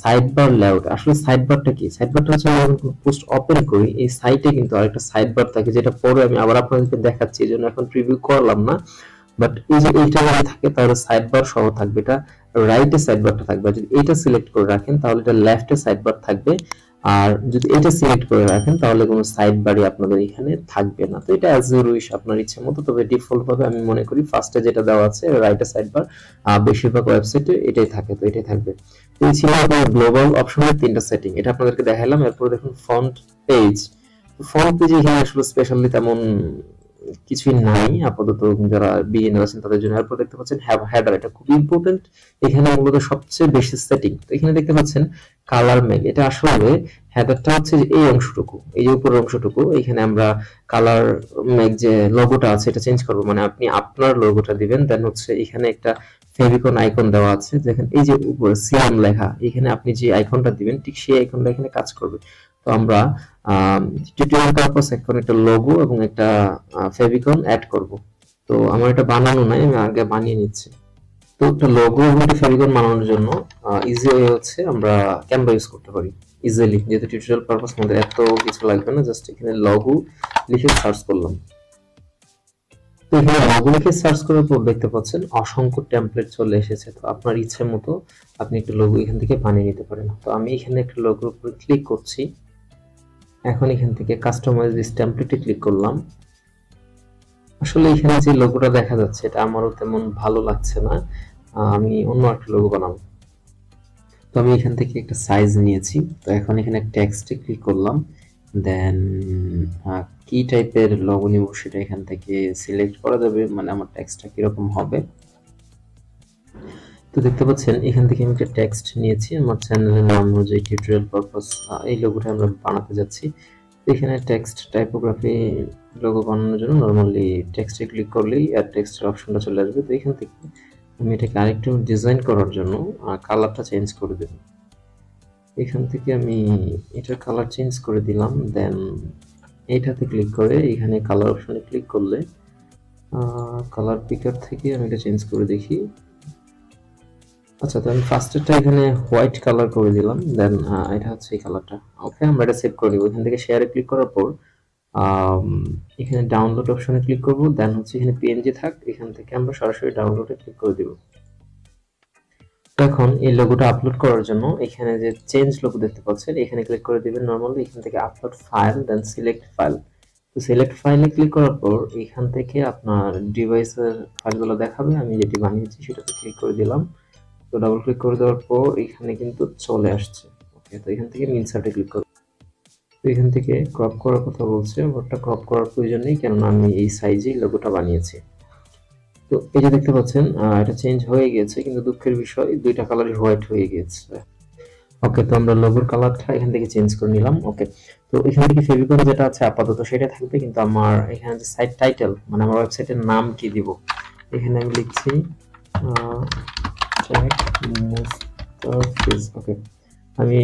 S1: সাইড বার লেআউট। আসলে সাইড বারটা কি? সাইড বারটা হচ্ছে আমি যখন পোস্ট ওপেন করি এই সাইটে কিন্তু আরেকটা সাইড বার থাকে, যেটা পরে আমি আবার আপনাদেরকে দেখাচ্ছি, এই জন্য এখন প্রিভিউ করলাম না। বাট এই যে এইটা যদি থাকে তাহলে সাইড বার সহ থাকবে, এটা রাইটে সাইড বারটা থাকবে। যদি এটা সিলেক্ট করে রাখেন তাহলে এটা লেফটে সাইড বার থাকবে, আর যদি এটা সিলেক্ট করে রাখেন তাহলে কোনো সাইড বারই আপনাদের এখানে থাকবে না। তো এটা অ্যাজ ইউর উইশ, আপনার ইচ্ছে মতো। তবে ডিফল্ট ভাবে আমি মনে করি ফার্স্টে যেটা দেওয়া আছে রাইটে সাইড বার, বেশিরভাগ ওয়েবসাইটে এটাই থাকে, তো এটাই থাকবে। তো এই ছিল আপনার গ্লোবাল অপশনের 3টা সেটিং, এটা আপনাদেরকে দেখালাম। এরপর দেখুন ফন্ট পেজ। ফন্ট পেজে এখানে আসলে স্পেশালি তেমন কিছুই নাই আপাতত, যারা বিগিনার আছেন তাদের জন্য। এরপর দেখতে পাচ্ছেন হেডার, এটা খুব ইম্পর্টেন্ট, এখানে মূলত সবচেয়ে বেশি সেটিং। তো এখানে দেখতে পাচ্ছেন কালার ম্যাগ, এটা আসলে হেডারটা হচ্ছে যে এই অংশটুকু, এই যে উপরের অংশটুকু, এখানে আমরা কালার ম্যাগ যে লোগোটা আছে এটা চেঞ্জ করব, মানে আপনি আপনার লোগোটা দিবেন। দেন হচ্ছে এখানে একটা ফেভিকন আইকন দেওয়া আছে, দেখেন এই যে উপরে সিয়াম লেখা, এখানে আপনি যে আইকনটা দিবেন ঠিক সেই আইকনটা এখানে কাজ করবে। তো আমরা টিউটোরিয়াল পারপাস এখন একটা লোগো এবং একটা ফেভিকন অ্যাড করব। তো আমার এটা বানানো নাই, আমি আগে বানিয়ে নিচ্ছি। তো একটা লোগো এবং একটা ফেভিকন বানানোর জন্য ইজি ওয়ে হচ্ছে আমরা ক্যানভা ইউজ করতে পারি ইজিলি, যেহেতু টিউটোরিয়াল পারপাস আমাদের এত কিছু লাগবে না। জাস্ট এখানে লোগো লিখে সার্চ করলাম। তো এখানে লোগো লিখে সার্চ করার পর দেখতে পাচ্ছেন অসংখ্য টেমপ্লেট চলে এসেছে। তো আপনার ইচ্ছে মতো আপনি একটা লোগো এখান থেকে বানিয়ে নিতে পারেন। তো আমি এখানে একটা লোগোর উপর ক্লিক করছি। এখন এখান থেকে কাস্টমাইজ দিস টেমপ্লেটে ক্লিক করলাম। আসলে এখানে যে লোগোটা দেখা যাচ্ছে এটা আমারও তেমন ভালো লাগছে না, আমি অন্য একটা লোগো বানাবো। তো আমি এখান থেকে একটা সাইজ নিয়েছি। তো এখন এখানে টেক্সটে ক্লিক করলাম, দেন কি টাইপের লোগো নিব সেটা এখান থেকে সিলেক্ট করা যাবে, মানে আমার টেক্সটটা কিরকম হবে। তো দেখতে পাচ্ছেন এখান থেকে আমি একটা টেক্সট নিয়েছি, আমার চ্যানেলের নাম অনুযায়ী টিউটোরিয়াল পারপাস এই লোগোটা আমরা বানাতে যাচ্ছি। এখানে টেক্সট টাইপোগ্রাফি লোগো বানানোর জন্য নরমালি টেক্সটে ক্লিক করলেই আর টেক্সটের অপশনটা চলে আসবে। তো এখান থেকে আমি এটাকে আরেকটু ডিজাইন করার জন্য কালারটা চেঞ্জ করে দেব। এখান থেকে আমি এটার কালার চেঞ্জ করে দিলাম। দেন এইটাতে ক্লিক করে এখানে কালার অপশনে ক্লিক করলে কালার পিকার থেকে আমি এটা চেঞ্জ করে দেখি। আচ্ছা, তো আমি ফার্স্টেরটা এখানে হোয়াইট কালার করে দিলাম। দেন এটা হচ্ছে এই কালারটা। ওকে, আমরা এটা সেভ করে দিব। এখান থেকে শেয়ারে ক্লিক করার পর এখানে ডাউনলোড অপশনে ক্লিক করব। দেন হচ্ছে এখানে পিএনজি থাক, এখান থেকে আমরা সরাসরি ডাউনলোডে ক্লিক করে দিব। এখন এই লোগোটা আপলোড করার জন্য এখানে যে চেঞ্জ লোগো দেখতে পাচ্ছেন এখানে ক্লিক করে দিবেন নরমালি। এখান থেকে upload file, then select file. তো সিলেক্ট ফাইলে ক্লিক করার পর এখান থেকে আপনার ডিভাইসের ফাইলগুলো দেখাবে। আমি যেটি বানিয়েছি সেটাতে ক্লিক করে দিলাম। তো ডাবল ক্লিক করে দেওয়ার পর এখানে কিন্তু চলে আসছে। ওকে, তো এখান থেকে ইনসার্টে ক্লিক করব। তো এখান থেকে ক্রপ করার কথা বলছে, ওটা ক্রপ করার প্রয়োজন নেই, কেননা আমি এই সাইজেই লোগোটা বানিয়েছি। তো এই যে দেখতে পাচ্ছেন এটা চেঞ্জ হয়ে গেছে, কিন্তু দুঃখের বিষয় দুইটা কালারই হোয়াইট হয়ে গেছে। ওকে, তো আমরা লোগোর কালারটা এখান থেকে চেঞ্জ করে নিলাম। ওকে, তো এখান থেকে ফেভিকন যেটা আছে আপাতত সেটা থাকবে, কিন্তু আমার এখানে যে সাইট টাইটেল, মানে আমার ওয়েবসাইটের নাম কি দিব, এখানে আমি লিখছি মুস্তাফিজ। ওকে, আমি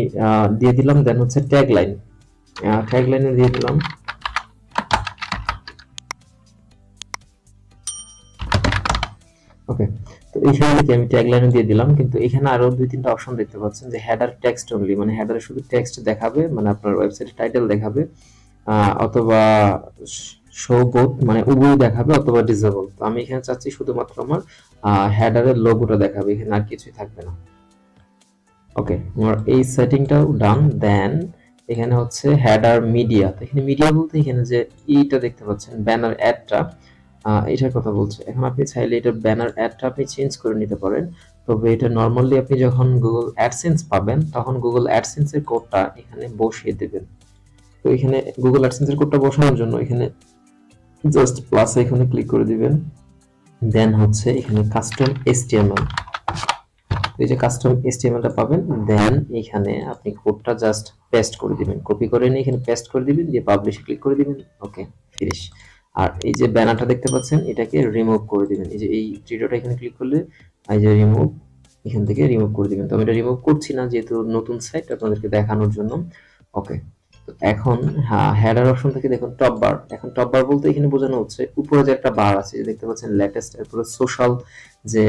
S1: দিয়ে দিলাম। দেন হচ্ছে ট্যাগ লাইনে দিয়ে দিলাম। ওকে, তো এইখানে থেকে আমি ট্যাগ লাইনে দিয়ে দিলাম, কিন্তু এখানে আরো দুই তিনটা অপশন দেখতে পাচ্ছেন যে হেডার টেক্সট অনলি, মানে হেডারে শুধু টেক্সট দেখাবে, মানে আপনার ওয়েবসাইটের টাইটেল দেখাবে, অথবা শো বোথ মানে উভয় দেখাবে অথবা ডিসেবল। তো আমি এখানে চাচ্ছি শুধুমাত্র আমার হেডারের লোগোটা দেখাবে, এখানে আর কিছুই থাকবে না। ওকে, আমার এই সেটিংটাও ডান। দেন এখানে হচ্ছে হেডার মিডিয়া। তো এখানে মিডিয়া বলতে এখানে যে এইটা দেখতে পাচ্ছেন ব্যানার অ্যাডটা, এটার কথা বলছে। এখন আপনি চাইলে এটা ব্যানার অ্যাডটা আপনি চেঞ্জ করে নিতে পারেন। তবে এটা নর্মালি আপনি যখন গুগল অ্যাডসেন্স পাবেন তখন গুগল অ্যাডসেন্সের কোডটা এখানে বসিয়ে দেবেন। তো এখানে গুগল অ্যাডসেন্সের কোডটা বসানোর জন্য এখানে জাস্ট প্লাস আইকনে ক্লিক করে দিবেন। দেন হচ্ছে এখানে কাস্টম এসটিএমএল, এই যে কাস্টম এসটিএমএলটা পাবেন। দেন এখানে আপনি কোডটা জাস্ট পেস্ট করে দিবেন, কপি করে নিয়ে এখানে পেস্ট করে দিবেন, দিয়ে পাবলিশে ক্লিক করে দিবেন। ওকে, ফিনিশ। আর এই যে ব্যানারটা দেখতে পাচ্ছেন এটাকে রিমুভ করে দিবেন। এই যে এই থ্রি এখানে ক্লিক করলে এই যে রিমুভ, এখান থেকে রিমুভ করে দিবেন। তো আমি এটা রিমুভ করছি না যেহেতু নতুন সাইট আপনাদেরকে দেখানোর জন্য। ওকে, তো এখন হেডার অপশন থেকে দেখুন টপ বার। এখন টপ বার বলতে এখানে বোঝানো হচ্ছে উপরে যে একটা বার আছে দেখতে পাচ্ছেন লেটেস্ট, এরপরে সোশ্যাল যে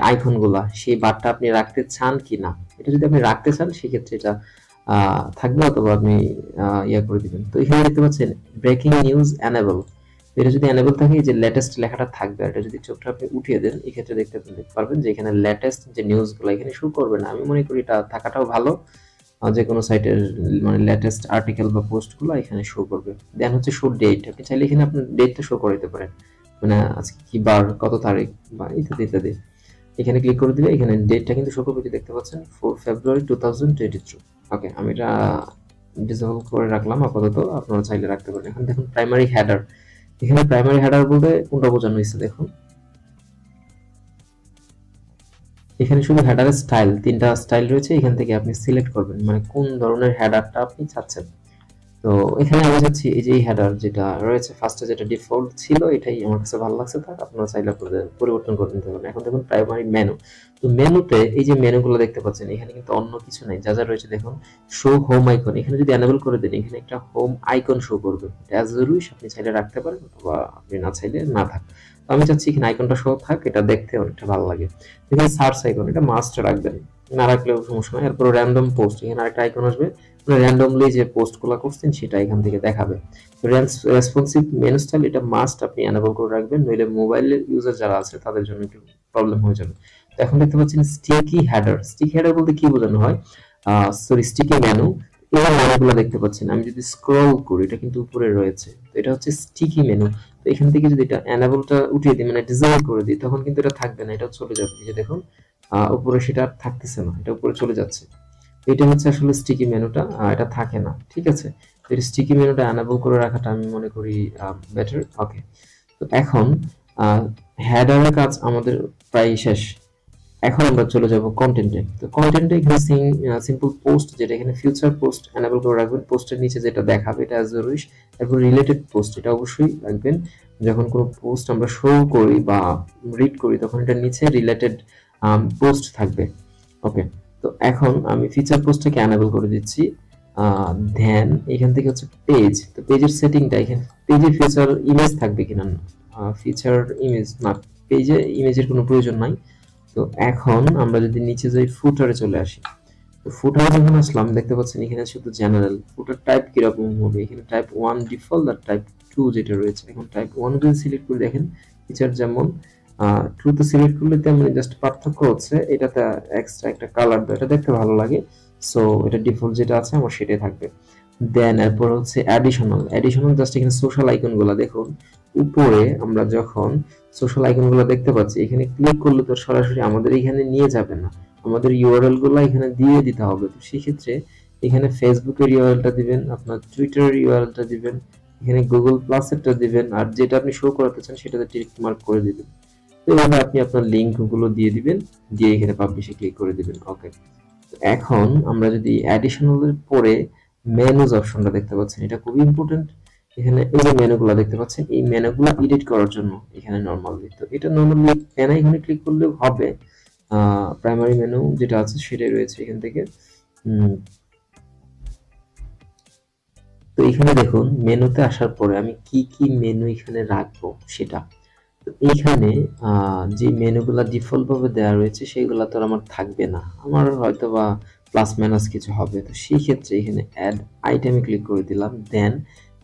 S1: আইকন গুলা, সেই বারটা আপনি রাখতে চান কি না। এটা যদি আপনি রাখতে চান সেক্ষেত্রে এটা থাকবে, অথবা আপনি ইয়া করে দিবেন। তো এখানে দেখতে পাচ্ছেন ব্রেকিং নিউজ এনেবল। এটা যদি এনেবল থাকে যে লেটেস্ট লেখাটা থাকবে। আর এটা যদি চোখটা আপনি উঠিয়ে দেন এক্ষেত্রে দেখতে পারবেন যে এখানে লেটেস্ট যে নিউজগুলো এখানে শো করবে না। আমি মনে করি এটা থাকাটাও ভালো, যে কোনো সাইটের মানে লেটেস্ট আর্টিকেল বা পোস্টগুলো এখানে শো করবে। দেন হচ্ছে শো ডেট, আপনি চাইলে এখানে আপনার ডেটটা শো করে দিতে পারেন, মানে আজকে কি বার, কত তারিখ বা ইত্যাদি ইত্যাদি। এখানে ক্লিক করে দিলে এখানে ডেটটা কিন্তু শো করবে, দেখতে পাচ্ছেন 4 ফেব্রুয়ারি 2023। ওকে, আমি এটা ডিসেবল করে রাখলাম আপাতত, আপনারা চাইলে রাখতে পারেন। এখন দেখুন প্রাইমারি হেডার। এখানে প্রাইমারি হেডার বলতে কোনটা বোঝানো হয়েছে দেখুন, এখানে শুধু হেডারের স্টাইল, তিনটা স্টাইল রয়েছে, এখান থেকে আপনি সিলেক্ট করবেন মানে কোন ধরনের হেডারটা আপনি চাচ্ছেন। তো এখানে আমি চাচ্ছি এই যে এই হেডার যেটা রয়েছে ফার্স্টে, যেটা ডিফল্ট ছিল এটাই আমার কাছে ভালো লাগছে, থাক, আপনারা চাইলে আপনাদের পরিবর্তন করে নিতে পারেন। এখন দেখুন প্রাইমারি মেনু। তো মেনুতে এই যে মেনুগুলো দেখতে পাচ্ছেন এখানে কিন্তু অন্য কিছু নাই, যা যা রয়েছে দেখুন শো হোম আইকন, এখানে যদি এনেবল করে দেন এখানে একটা হোম আইকন শো করবে। অ্যাজ ইউজ আপনি চাইলে রাখতে পারেন অথবা আপনি না চাইলে না থাক। তো আমি চাচ্ছি এখানে আইকনটা শো থাক, এটা দেখতে অনেকটা ভালো লাগে। এখানে সার্চ আইকন, এটা মাস্ট রাখবেন, না রাখলেও সমস্যা নাই। এরপর র্যান্ডম পোস্ট, এখানে আরেকটা আইকন আসবে, র্যান্ডমলি যে পোস্টগুলো করছেন সেটা এখান থেকে দেখাবে। রেসপন্সিভ মেনু স্টাইল এটা মাস্ট আপনি এনেবল করে রাখবেন, নইলে মোবাইলের ইউজার যারা আছে তাদের জন্য একটু প্রবলেম হয়ে যাবে। তো এখন দেখতে পাচ্ছেন স্টিকি হেডার। স্টিকি হেডার বলতে কি বোঝানো হয়, সরি স্টিকি মেনু। এই মেনুগুলো দেখতে পাচ্ছেন, আমি যদি স্ক্রল করি এটা কিন্তু উপরে রয়েছে, তো এটা হচ্ছে স্টিকি মেনু। তো এখান থেকে যদি এটা এনেবলটা উঠিয়ে দিই মানে ডিসেবল করে দিই তখন কিন্তু এটা থাকবে না, এটা চলে যাবে। এই যে দেখুন উপরে সেটা থাকতেছে না, এটা উপরে চলে যাচ্ছে। এটা হচ্ছে আসলে স্টিকি মেনুটা, এটা থাকে না, ঠিক আছে। তো এই স্টিকি মেনুটা এনেবল করে রাখাটা আমি মনে করি বেটার। ওকে, তো এখন হেডারের কাজ আমাদের প্রায় শেষ। এখন আমরা চলে যাব কন্টেন্টে। তো কন্টেন্টে এখানে সিম্পল পোস্ট, যেটা এখানে ফিউচার পোস্ট এনেবল করে রাখবেন, পোস্টের নিচে যেটা দেখাবে এটা অ্যাজ ইউজ। এরপর রিলেটেড পোস্ট এটা অবশ্যই রাখবেন, যখন কোনো পোস্ট আমরা শো করি বা রিড করি তখন এটা নিচে রিলেটেড পোস্ট থাকবে। ওকে, তো এখন আমি ফিচার পোস্টটাকে এনেবল করে দিচ্ছি। দেন এখান থেকে হচ্ছে পেজ। তো পেজের সেটিংটা এখানে পেজে ফিচার ইমেজ থাকবে কিনা, ফিচার ইমেজ না, পেজে ইমেজের কোনো প্রয়োজন নাই। তো এখন আমরা যদি নিচে যাই ফুটারে চলে আসি, তো ফুটারে যখন আসলাম দেখতে পাচ্ছেন এখানে শুধু জেনারেল। ফুটার টাইপ কিরকম হবে, এখানে টাইপ 1 ডিফল্ট আর টাইপ 2 যেটা রয়েছে। এখন টাইপ 1 যদি সিলেক্ট করে দেখেন ফিচার যেমন 2 তে সিলেক্ট করলে তেমন, জাস্ট পার্থক্য হচ্ছে এটাতে এক্সট্রা একটা কালার দেয়, এটা দেখতে ভালো লাগে। সো এটা ডিফল্ট যেটা আছে আমার সেটাই থাকবে। দেন এরপর হচ্ছে অ্যাডিশনাল। অ্যাডিশনাল জাস্ট এখানে সোশ্যাল আইকনগুলো দেখুন উপরে, আমরা যখন সোশ্যাল আইকনগুলো দেখতে পাচ্ছি এখানে ক্লিক করলে তো সরাসরি আমাদের এখানে নিয়ে যাবে না, আমাদের ইউআরএল গুলো এখানে দিয়ে দিতে হবে। তো সেক্ষেত্রে এখানে ফেসবুকের ইউআরএলটা দিবেন, আপনার টুইটারের ইউআরএলটা দিবেন, এখানে গুগল প্লাসেরটা দিবেন, আর যেটা আপনি শো করাতে চান সেটাতে টিক মার্ক করে দিবেন। তো এভাবে আপনি আপনার লিঙ্ক গুলো দিয়ে দিবেন, দিয়ে এখানে পাবলিশে ক্লিক করে দিবেন। ওকে, এখন আমরা যদি অ্যাডিশনালের পরে মেনুজ অপশনটা দেখতে পাচ্ছেন, এটা খুবই ইম্পর্টেন্ট। এখানে এই যে মেনুগুলো দেখতে পাচ্ছেন, এই মেনুগুলো এডিট করার জন্য এখানে নরমালি, তো এটা নরমালি পেন আইকনে ক্লিক করলেও হবে। প্রাইমারি মেনু যেটা আছে সেটাই রয়েছে এখান থেকে। তো এখানে দেখুন মেনুতে আসার পরে আমি কি কি মেনু এখানে রাখবো সেটা। তো এইখানে যে মেনুগুলো ডিফল্ট ভাবে দেওয়া রয়েছে সেগুলো তো আমার থাকবে না, আমার হয়তো বা প্লাস মাইনাস কিছু হবে। তো সেই ক্ষেত্রে এখানে অ্যাড আইটেমে ক্লিক করে দিলাম। দেন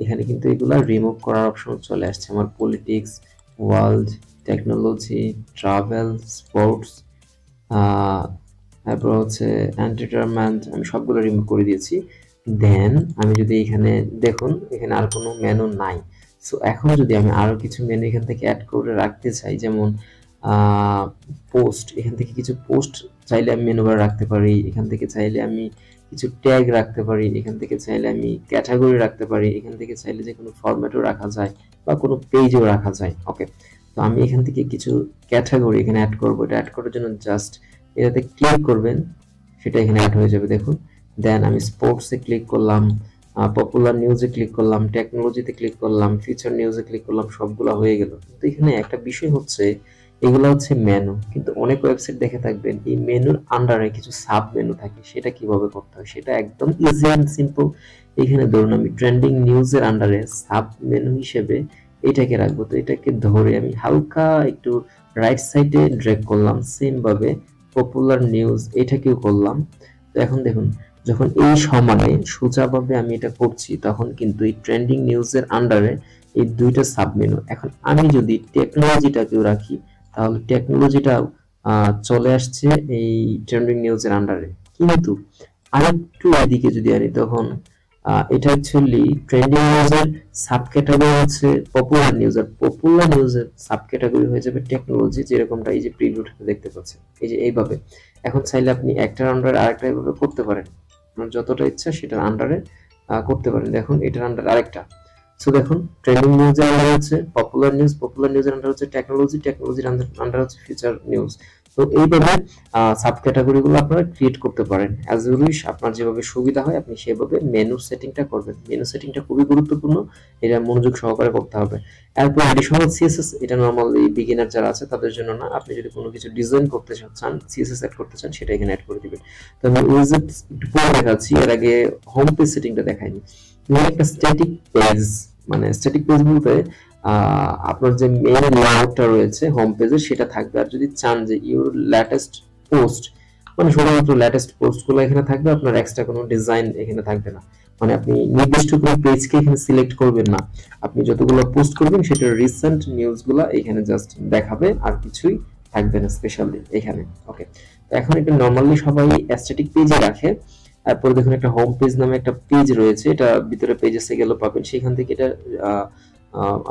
S1: এখানে কিন্তু এগুলা রিমুভ করার অপশন চলে আসছে। আমার politics, world, technology, travel, sports, তারপর হচ্ছে এন্টারটেনমেন্ট, আমি সবগুলো রিমুভ করে দিয়েছি। দেন আমি যদি এখানে দেখুন, এখানে আর কোনো মেনু নাই। সো এখন যদি আমি আরো কিছু মেনু এখান থেকে অ্যাড করে রাখতে চাই, যেমন পোস্ট, এখান থেকে কিছু পোস্ট চাইলে আমি মেনু বারে রাখতে পারি, এখান থেকে চাইলে আমি কিছু ট্যাগ রাখতে পারি, এখান থেকে চাইলে আমি ক্যাটাগরি রাখতে পারি, এখান থেকে চাইলে যে কোনো ফরম্যাটও রাখা যায় বা কোনো পেজও রাখা যায়। ওকে, তো আমি এখান থেকে কিছু ক্যাটাগরি এখানে অ্যাড করবো। এটা অ্যাড করার জন্য জাস্ট এটাতে ক্লিক করবেন, সেটা এখানে অ্যাড হয়ে যাবে দেখুন। দেন আমি স্পোর্টসে ক্লিক করলাম, পপুলার নিউজে ক্লিক করলাম, টেকনোলজিতে ক্লিক করলাম, ফিচার নিউজে ক্লিক করলাম, সবগুলো হয়ে গেল। কিন্তু এখানে একটা বিষয় হচ্ছে, এগুলো হচ্ছে মেনু, কিন্তু অনেক ওয়েবসাইট দেখে থাকবেন এই মেনুর আন্ডারে কিছু সাব মেনু থাকে। সেটা কিভাবে করতে হয় সেটা একদম ইজি এন্ড সিম্পল। এখানে ধরুন আমি ট্রেন্ডিং নিউজের আন্ডারে সাব মেনু হিসেবে এটাকে রাখবো। তো এটাকে ধরে আমি হালকা একটু রাইট সাইডে ড্র্যাগ করলাম, সেম ভাবে পপুলার নিউজ এটাকেও করলাম। তো এখন দেখুন, যখন এই সমানে সোজাভাবে আমি এটা করছি, তখন কিন্তু এই ট্রেন্ডিং নিউজের আন্ডারে এই দুইটা সাব মেনু। এখন আমি যদি টেকনোলজিটাকেও রাখি, তাহলে টেকনোলজিটাও চলে আসছে এই ট্রেন্ডিং নিউজের আন্ডারে। কিন্তু আরেকটু এদিকে যদি আনি, তখন এটা অ্যাকচুয়ালি ট্রেন্ডিং নিউজের সাব ক্যাটাগরি হচ্ছে পপুলার নিউজ, আর পপুলার নিউজের সাব ক্যাটাগরি হয়ে যাবে টেকনোলজি, যেরকমটা এই যে প্রিভিউটাতে দেখতে পাচ্ছেন, এই যে এইভাবে। এখন চাইলে আপনি একটার আন্ডারে আরেকটা এইভাবে করতে পারেন, আপনার যতটা ইচ্ছা সেটার আন্ডারে করতে পারেন। দেখুন এটার আন্ডারে আরেকটা। সো দেখুন, ট্রেন্ডিং নিউজের আন্ডার হচ্ছে পপুলার নিউজ, পপুলার নিউজের আন্ডার হচ্ছে টেকনোলজি, টেকনোলজির আন্ডার হচ্ছে ফিচার নিউজ। তো এইভাবে সাব ক্যাটাগরিগুলো আপনারা ক্রিয়েট করতে পারেন অ্যাজ ইউ উইশ। আপনার যেভাবে সুবিধা হয় আপনি সেভাবে মেনু সেটিংটা করবেন। মেনু সেটিংটা খুবই গুরুত্বপূর্ণ, এটা মনোযোগ সহকারে করতে হবে। এরপর অ্যাডিশনাল সিএসএস, এটা নরমালি বিগিনার যারা আছে তাদের জন্য না। আপনি যদি কোনো কিছু ডিজাইন করতে চান, সিএসএস অ্যাড করতে চান, সেটা এখানে অ্যাড করে দিবেন। তো আমি উইজার্ড একটু পরে দেখাচ্ছি, এর আগে হোম পেজ সেটিংটা দেখাইনি। একটা স্ট্যাটিক পেজ, মানে স্ট্যাটিক পেজ বলতে আপনার যে মেইন লেআউটটা রয়েছে হোম পেজে সেটা থাকবে। আর যদি চান যে ইউর লেটেস্ট পোস্ট, মানে শুধুমাত্র লেটেস্ট পোস্টগুলো এখানে থাকবে, আপনার এক্সট্রা কোনো ডিজাইন এখানে থাকবে না। মানে আপনি নির্দিষ্ট কোনো পেজকে এখানে সিলেক্ট করবেন না, আপনি যতগুলো পোস্ট করবেন সেটার রিসেন্ট নিউজগুলো এখানে জাস্ট দেখাবে, আর কিছুই থাকবে না স্পেশালি এখানে। ওকে, তো এখন এটা নরমালি সবাই অ্যাস্থেটিক পেজে রাখে। তারপরে দেখুন একটা হোম পেজ নামে একটা পেজ রয়েছে, এটা ভিতরে পেজেসে গেলে পাবেন, সেখান থেকে এটা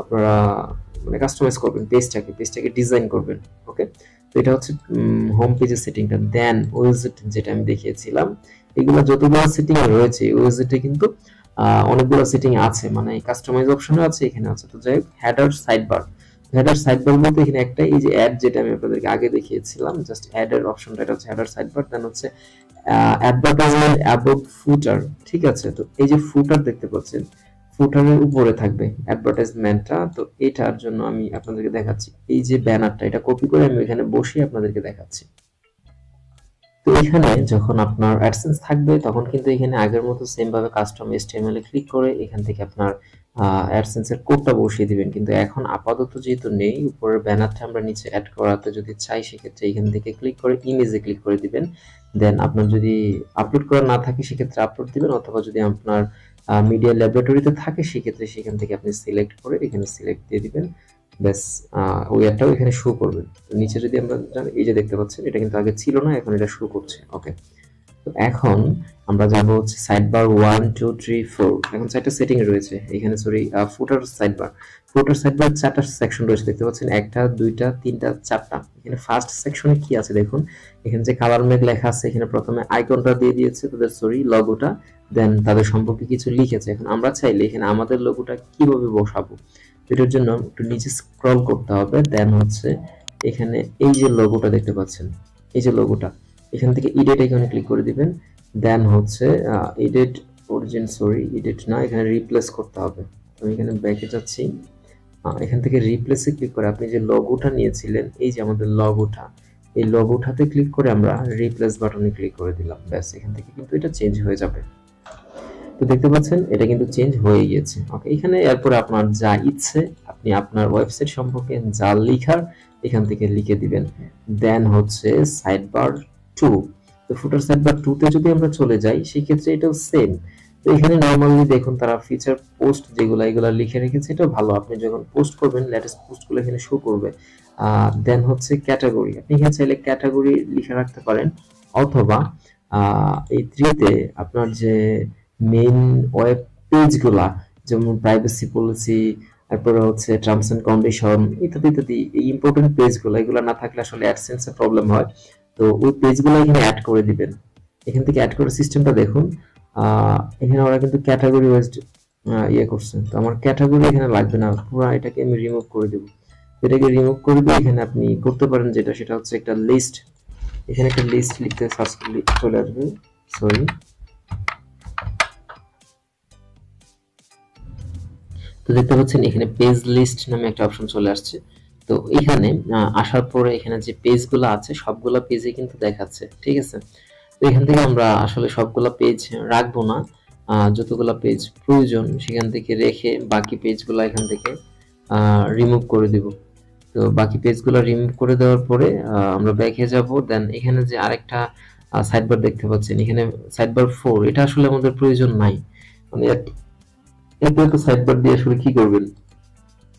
S1: আপনারা মানে কাস্টমাইজ করবেন, পেজটাকে ডিজাইন করবেন। ওকে, তো এটা হচ্ছে হোম পেজের সেটিংটা। দেন উইজেট, যেটা আমি দেখিয়েছিলাম, এগুলো যতগুলো সেটিং রয়েছে উইজেটে কিন্তু অনেকগুলো সেটিং আছে, মানে কাস্টমাইজ অপশনও আছে, এখানে আছে। তো যাই হোক, হেডার সাইডবার, হেডার সাইডবার বলতে এখানে একটা এই যে অ্যাড, যেটা আমি আপনাদেরকে আগে দেখিয়েছিলাম, জাস্ট অ্যাড এর অপশনটা, এটা হচ্ছে হেডার সাইডবার। দেন হচ্ছে অ্যাডভার্টাইজমেন্ট অ্যাবাউট ফুটার, ঠিক আছে। তো এই যে ফুটার দেখতে পাচ্ছেন, ফুটারের উপরে থাকবে অ্যাডভার্টাইজমেন্টটা। তো এটার জন্য আমি আপনাদেরকে দেখাচ্ছি, এই যে ব্যানারটা, এটা কপি করে আমি এখানে বসে আপনাদেরকে দেখাচ্ছি। তো এখানে যখন আপনার অ্যাডসেন্স থাকবে, তখন কিন্তু এখানে আগের মতো সেম ভাবে কাস্টম এইচটিএমএল এ ক্লিক করে এখান থেকে আপনার অ্যাডসেন্সের কোডটা বসিয়ে দিবেন। কিন্তু এখন আপাতত যেহেতু নেই, উপরের ব্যানারটা আমরা নিচে অ্যাড করাতে যদি চাই, সেক্ষেত্রে এখান থেকে ক্লিক করে ইমেজে ক্লিক করে দিবেন। দেন আপনার যদি আপলোড করা না থাকে সেক্ষেত্রে আপলোড দিবেন, অথবা যদি আপনার মিডিয়া ল্যাবরেটরিতে থাকে সেক্ষেত্রে সেখান থেকে আপনি সিলেক্ট করে এখানে সিলেক্ট দিয়ে দিবেন। ব্যাস, ওই অ্যাডটাও এখানে শো করবে। তো নিচে যদি আমরা এই যে দেখতে পাচ্ছেন, এটা কিন্তু আগে ছিল না, এখন এটা শো করছে। ওকে, তো এখন আমরা যাব হচ্ছে সাইডবার 1 2 3 4। এখন চারটা সেটিং রয়েছে এখানে, সরি ফুটার সাইডবার। ফুটার সাইডবার চারটা সেকশন রয়েছে দেখতে পাচ্ছেন, একটা দুইটা তিনটা চারটা। এখানে ফার্স্ট সেকশনে কি আছে দেখুন, এখানে যে কালার মেঘ লেখা আছে, এখানে প্রথমে আইকনটা দিয়ে দিয়েছে তাদের, সরি লোগোটা, দেন তাদের সম্পর্কে কিছু লিখেছে। এখন আমরা চাইলে এখানে আমাদের লোগোটা কিভাবে বসাবো, এটার জন্য একটু নিচে স্ক্রল করতে হবে। দেন হচ্ছে এখানে এই যে লোগোটা দেখতে পাচ্ছেন, এই যে লোগোটা, এখান থেকে এডিট আইকনে ক্লিক করে দিবেন। দেন হচ্ছে এডিট অরিজিন, সরি এডিট না, এখানে রিপ্লেস করতে হবে। আমি এখানে ব্যাকে যাচ্ছি, এখান থেকে রিপ্লেসে ক্লিক করে আপনি যে লোগোটা নিয়েছিলেন, এই যে আমাদের লোগোটা, এই লোগোটাতে ক্লিক করে আমরা রিপ্লেস বাটনে ক্লিক করে দিলাম। ব্যাস, এখান থেকে কিন্তু এটা চেঞ্জ হয়ে যাবে। তো দেখতে পাচ্ছেন এটা কিন্তু চেঞ্জ হয়ে গিয়েছে। ওকে, এখানে এরপরে আপনার যা ইচ্ছে আপনি আপনার ওয়েবসাইট সম্পর্কে যা লেখার এখান থেকে লিখে দিবেন। দেন হচ্ছে সাইডবার 2। তো ফুটার সাইডবার 2 তে যদি আমরা চলে যাই, সেই ক্ষেত্রে এটাও সেম। তো এখানে নরমালি দেখুন তারা ফিচার পোস্ট যেগুলো এগুলো লিখে রেখেছে, এটা ভালো। আপনি যখন পোস্ট করবেন লেটেস্ট পোস্টগুলো এখানে শো করবে। দেন হচ্ছে ক্যাটাগরি, আপনি এখানে চাইলে ক্যাটাগরি লিখে রাখতে পারেন, অথবা এই থ্রিতে আপনার যে মেইন ওয়েব পেজগুলা, যেমন প্রাইভেসি পলিসি, তারপরে হচ্ছে টার্মস এন্ড কন্ডিশন ইত্যাদি ইত্যাদি, এই ইম্পর্টেন্ট পেজগুলো এগুলো না থাকলে আসলে অ্যাডসেন্সে প্রবলেম হয়। তো ওই পেজগুলো এখানে অ্যাড করে দিবেন। এখান থেকে অ্যাড করার সিস্টেমটা দেখুন। এখানে ওরা কিন্তু ক্যাটাগরি ওয়াইজ ইয়ে করছে, তো আমার ক্যাটাগরি এখানে লাগবে না, পুরো এটাকে আমি রিমুভ করে দেবো। এটাকে রিমুভ করে দিয়ে এখানে আপনি করতে পারেন যেটা, সেটা হচ্ছে একটা লিস্ট। এখানে একটা লিস্ট লিখতে সার্চ করলে চলে আসবে। সরি, তো দেখতে পাচ্ছেন এখানে পেজ লিস্ট নামে একটা অপশন চলে আসছে। তো এখানে আসার পরে এখানে যে পেজগুলো আছে সবগুলো পেজে কিন্তু দেখাচ্ছে, ঠিক আছে। তো এখান থেকে আমরা আসলে সবগুলো পেজ রাখবো না, যতগুলো পেজ প্রয়োজন সেখান থেকে রেখে বাকি পেজগুলো এখান থেকে রিমুভ করে দিব। তো বাকি পেজগুলো রিমুভ করে দেওয়ার পরে আমরা ব্যাকে যাব। দেন এখানে যে আরেকটা সাইডবার দেখতে পাচ্ছেন, এখানে সাইডবার 4, এটা আসলে আমাদের প্রয়োজন নাই। মানে এত সাইডবার দিয়ে আসলে কি করবেন,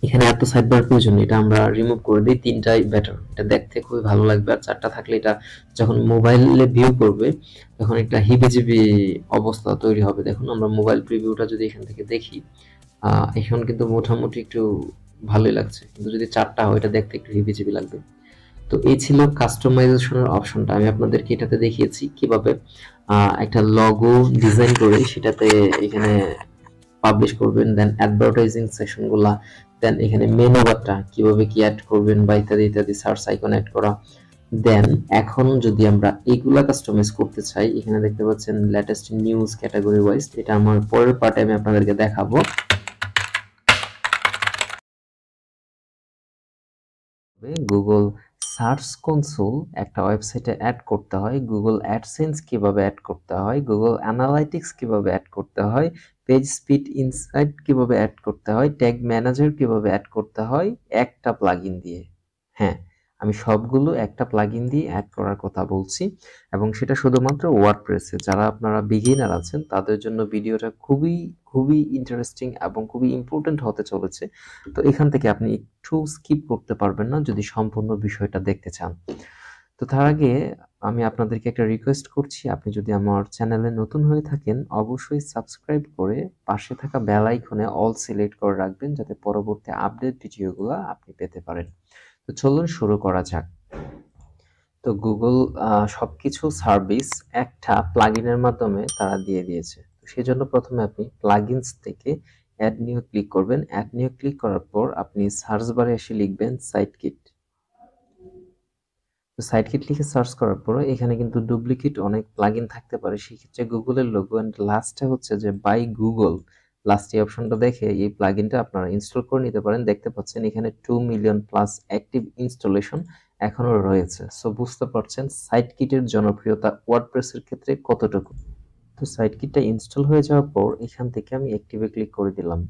S1: এখানে এত সাইডবার প্রয়োজন নেই, এটা আমরা রিমুভ করে দিই। তিনটাই বেটার, এটা দেখতে খুবই ভালো লাগবে। আর চারটা থাকলে এটা যখন মোবাইলে ভিউ করবে তখন একটা হিবিজিবি অবস্থা তৈরি হবে। দেখুন আমরা মোবাইল প্রিভিউটা যদি এখান থেকে দেখি, এখন কিন্তু মোটামুটি একটু ভালোই লাগছে, কিন্তু যদি চারটা হয় এটা দেখতে একটু হিবিজিবি লাগবে। তো এই ছিল কাস্টমাইজেশনের অপশনটা। আমি আপনাদেরকে এটাতে দেখিয়েছি কিভাবে একটা লগো ডিজাইন করে সেটাতে এখানে পাবলিশ করবেন। দেন অ্যাডভার্টাইজিং সেকশনগুলা, দেন এখানে মেনু বারটা কিভাবে কি অ্যাড করবেন বা ইত্যাদি ইত্যাদি, সার্চ আইকন অ্যাড করা। দেন এখন যদি আমরা এগুলা কাস্টমাইজ করতে চাই, এখানে দেখতে পাচ্ছেন লেটেস্ট নিউজ ক্যাটাগরি ওয়াইজ, এটা আমার পরের পার্টে আমি আপনাদেরকে দেখাবো। গুগল সার্চ কনসোল একটা ওয়েবসাইটে অ্যাড করতে হয়, গুগল অ্যাডসেন্স কিভাবে অ্যাড করতে হয়, গুগল অ্যানালাইটিক্স কিভাবে অ্যাড করতে হয়, পেজ স্পিড ইনসাইট কিভাবে অ্যাড করতে হয়, ট্যাগ ম্যানেজার কিভাবে অ্যাড করতে হয় একটা প্লাগইন দিয়ে। হ্যাঁ, আমি সবগুলো একটা প্লাগইন দিয়ে অ্যাড করার কথা বলছি, এবং সেটা শুধুমাত্র ওয়ার্ডপ্রেসে। যারা আপনারা বিগিনার আছেন তাদের জন্য ভিডিওটা খুবই খুবই ইন্টারেস্টিং এবং খুবই ইম্পর্টেন্ট হতে চলেছে। তো এখান থেকে আপনি একটু স্কিপ করতে পারবেন না যদি সম্পূর্ণ বিষয়টা দেখতে চান। তো তার আগে আমি আপনাদেরকে একটা রিকোয়েস্ট করছি, আপনি যদি আমার চ্যানেলে নতুন হয়ে থাকেন অবশ্যই সাবস্ক্রাইব করে পাশে থাকা বেল আইকনে অল সিলেক্ট করে রাখবেন, যাতে পরবর্তী আপডেট ভিডিওগুলো আপনি পেতে পারেন। তো চলুন শুরু করা যাক। তো গুগল সবকিছু সার্ভিস একটা প্লাগইনের মাধ্যমে তারা দিয়ে দিয়েছে। তো সেজন্য প্রথমে আপনি প্লাগইনস থেকে অ্যাড নিউ ক্লিক করবেন। অ্যাড নিউ ক্লিক করার পর আপনি সার্চ বারে এসে লিখবেন সাইটকিট। তো সাইটকিট লিখে সার্চ করার পর এখানে কিন্তু ডুপ্লিকেট অনেক প্লাগইন থাকতে পারে, সেক্ষেত্রে গুগলের লোগো এন্ড লাস্টে হচ্ছে যে বাই গুগল, লাস্ট এই অপশনটা দেখে এই প্লাগইনটা আপনারা ইনস্টল করে নিতে পারেন। দেখতে পাচ্ছেন এখানে 2 মিলিয়ন প্লাস অ্যাক্টিভ ইনস্টলেশন এখনো রয়েছে। সো বুঝতে পারছেন সাইটকিটের জনপ্রিয়তা ওয়ার্ডপ্রেসের ক্ষেত্রে কতটুকু। তো সাইটকিটটা ইনস্টল হয়ে যাওয়ার পর এখান থেকে আমি অ্যাক্টিভে ক্লিক করে দিলাম।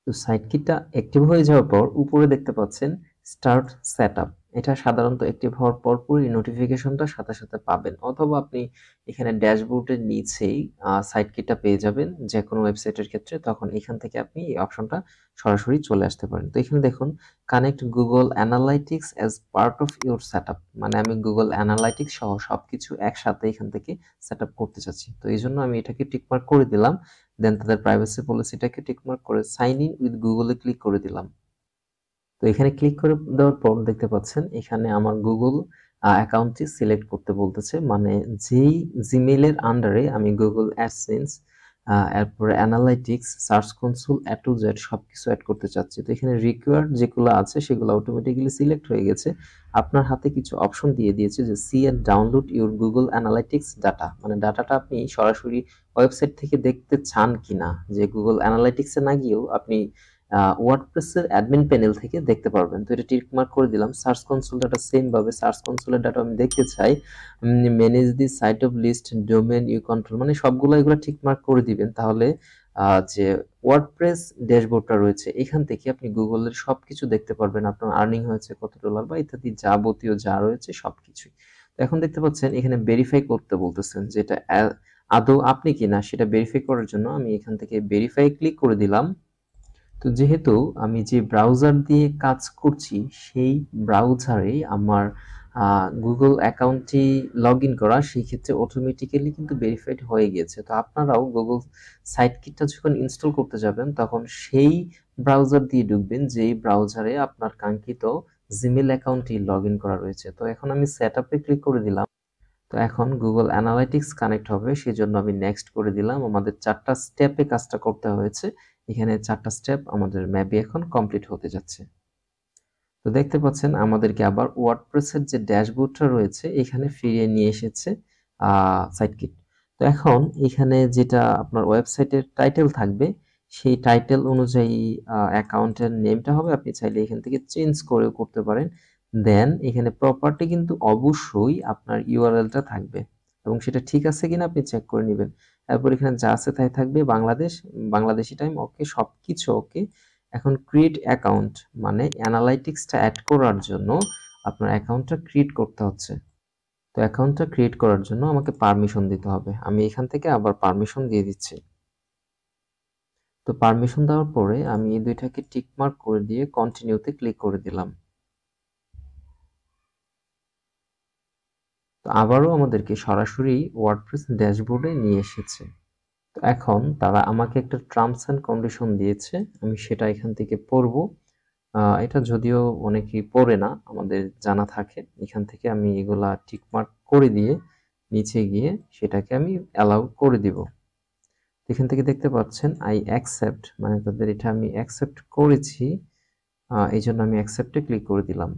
S1: তো সাইটকিটটা অ্যাক্টিভ হয়ে যাওয়ার পর উপরে দেখতে পাচ্ছেন স্টার্ট সেটআপ। এটা সাধারণত অ্যাক্টিভ হওয়ার পরপরই নোটিফিকেশনটা সাথে সাথে পাবেন, অথবা আপনি এখানে ড্যাশবোর্ডের নিচেই সাইটকিটটা পেয়ে যাবেন যে কোনো ওয়েবসাইটের ক্ষেত্রে, তখন এখান থেকে আপনি এই অপশনটা সরাসরি চলে আসতে পারেন। তো এখানে দেখুন connect Google analytics as part of your setup, মানে আমি গুগল অ্যানালাইটিক্স সহ সবকিছু একসাথে এখান থেকে সেটআপ করতে চাচ্ছি। তো এই জন্য আমি এটাকে টিকমার্ক করে দিলাম। দেন তাদের প্রাইভেসি পলিসিটাকে টিকমার্ক করে সাইন ইন উইথ গুগলে ক্লিক করে দিলাম। তো এখানে ক্লিক করে দেওয়ার পর দেখতে পাচ্ছেন এখানে আমার গুগল অ্যাকাউন্টটি সিলেক্ট করতে বলতেছে, মানে যেই জিমেইলের আন্ডারে আমি গুগল অ্যাডসেন্স, এরপরে analytics, search console A to Z সবকিছু অ্যাড করতে চাচ্ছি। তো এখানে রিকোয়ার্ড যেগুলো আছে সেগুলো অটোমেটিক্যালি সিলেক্ট হয়ে গেছে। আপনার হাতে কিছু অপশন দিয়ে দিয়েছে যে see and download your Google Analytics data, মানে ডাটাটা আপনি সরাসরি ওয়েবসাইট থেকে দেখতে চান কিনা, যে গুগল অ্যানালাইটিক্সে না গিয়েও আপনি ওয়ার্ডপ্রেসের অ্যাডমিন প্যানেল থেকে দেখতে পারবেন। তো এটা টিক মার্ক করে দিলাম। সার্চ কনসোল ডাটা সেম ভাবে সার্চ কনসোলের ডাটা আমি দেখতে চাই। Manage the site of list domain you control, মানে সবগুলো এগুলো টিক মার্ক করে দিবেন, তাহলে যে ওয়ার্ডপ্রেস ড্যাশবোর্ডটা রয়েছে এখান থেকে আপনি গুগলের সবকিছু দেখতে পারবেন, আপনার আর্নিং হয়েছে কত ডলার বা ইত্যাদি যাবতীয় যা রয়েছে সবকিছুই। তো এখন দেখতে পাচ্ছেন এখানে ভেরিফাই করতে বলতেছেন, যেটা আদৌ আপনি কিনা সেটা ভেরিফাই করার জন্য আমি এখান থেকে ভেরিফাই ক্লিক করে দিলাম। তো যেহেতু আমি যে ব্রাউজার দিয়ে কাজ করছি সেই ব্রাউজারেই আমার গুগল অ্যাকাউন্টটি লগ ইন করা, সেই ক্ষেত্রে অটোমেটিক্যালি কিন্তু ভেরিফাইড হয়ে গিয়েছে। তো আপনারাও গুগল সাইট কিটটা যখন ইনস্টল করতে যাবেন তখন সেই ব্রাউজার দিয়ে ঢুকবেন যেই ব্রাউজারে আপনার কাঙ্ক্ষিত জিমেল অ্যাকাউন্টটি লগ ইন করা রয়েছে। তো এখন আমি সেট আপে ক্লিক করে দিলাম। তো এখন গুগল অ্যানালাইটিক্স কানেক্ট হবে, সেজন্য আমি নেক্সট করে দিলাম। আমাদের 4টা স্টেপে কাজটা করতে হয়েছে। এখানে 4টা স্টেপ আমাদের ম্যাপে এখন কমপ্লিট হতে যাচ্ছে। তো দেখতে পাচ্ছেন আমাদেরকে আবার ওয়ার্ডপ্রেসের যে ড্যাশবোর্ডটা রয়েছে এখানে ফিরিয়ে নিয়ে এসেছে সাইটকিট। তো এখন এখানে যেটা আপনার ওয়েবসাইটের টাইটেল থাকবে সেই টাইটেল অনুযায়ী অ্যাকাউন্টের নেমটা হবে। আপনি চাইলে এখান থেকে চেঞ্জ করেও করতে পারেন। দেন এখানে প্রপার্টি কিন্তু অবশ্যই আপনার ইউআরএলটা থাকবে এবং সেটা ঠিক আছে কিনা আপনি চেক করে নেবেন। তারপর এখানে যা আছে তাই থাকবে, বাংলাদেশি টাইম ওকে, সবকিছু ওকে। এখন ক্রিয়েট অ্যাকাউন্ট মানে অ্যানালাইটিক্সটা অ্যাড করার জন্য আপনার অ্যাকাউন্টটা ক্রিয়েট করতে হচ্ছে। তো অ্যাকাউন্টটা ক্রিয়েট করার জন্য আমাকে পারমিশন দিতে হবে। আমি এখান থেকে আবার পারমিশন দিয়ে দিচ্ছি। তো পারমিশন দেওয়ার পরে আমি এই দুইটাকে টিক মার্ক করে দিয়ে কন্টিনিউতে ক্লিক করে দিলাম। তো আবারও আমাদেরকে সরাসরি ওয়ার্ডপ্রেস ড্যাশবোর্ডে নিয়ে এসেছে। তো এখন তারা আমাকে একটা টার্মস অ্যান্ড কন্ডিশন দিয়েছে, আমি সেটা এখান থেকে পড়ব। এটা যদিও অনেকেই পড়ে না, আমাদের জানা থাকে। এখান থেকে আমি এগুলা টিকমার্ক করে দিয়ে নিচে গিয়ে সেটাকে আমি অ্যালাউ করে দিব। এখান থেকে দেখতে পাচ্ছেন আই অ্যাকসেপ্ট, মানে তাদের এটা আমি অ্যাকসেপ্ট করেছি, এই জন্য আমি অ্যাকসেপ্টে ক্লিক করে দিলাম।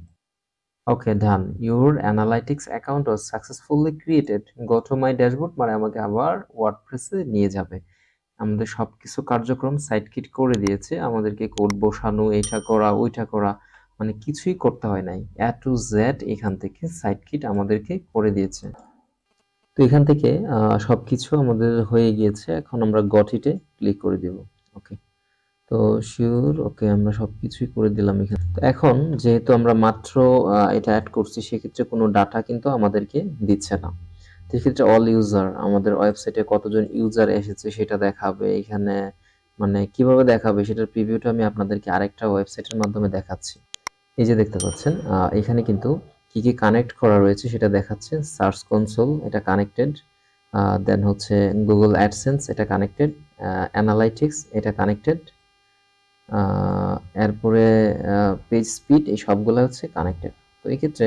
S1: Okay, done, your analytics account was successfully created, go to my dashboard, মানে আমাকে আবার ওয়ার্ডপ্রেসে নিয়ে যাবে। আমাদের সবকিছু কার্যক্রম সাইটকিট করে দিয়েছে, আমাদেরকে কোড বসানো, এটা করা ওইটা করা, মানে কিছুই করতে হয় নাই। এ টু জেড এখান থেকে সাইটকিট আমাদেরকে করে দিয়েছে। তো এখান থেকে সবকিছু আমাদের হয়ে গিয়েছে। এখন আমরা গট ইটে ক্লিক করে দেব। ওকে, তো শিওর, ওকে, আমরা সবকিছুই করে দিলাম এখানে। তো এখন যেহেতু আমরা মাত্র এটা অ্যাড করছি, সেক্ষেত্রে কোনো ডাটা কিন্তু আমাদেরকে দিচ্ছে না। সেক্ষেত্রে অল ইউজার, আমাদের ওয়েবসাইটে কতজন ইউজার এসেছে সেটা দেখাবে এখানে। মানে কিভাবে দেখাবে সেটার প্রিভিউটা আমি আপনাদেরকে আরেকটা ওয়েবসাইটের মাধ্যমে দেখাচ্ছি। এই যে দেখতে পাচ্ছেন এখানে কিন্তু কি কি কানেক্ট করা রয়েছে সেটা দেখাচ্ছে। সার্চ কনসোল এটা কানেক্টেড, দেন হচ্ছে গুগল অ্যাডসেন্স এটা কানেক্টেড, অ্যানালাইটিক্স এটা কানেক্টেড, এরপরে পেজ স্পিড, এই সবগুলো হচ্ছে কানেক্টেড। তো এক্ষেত্রে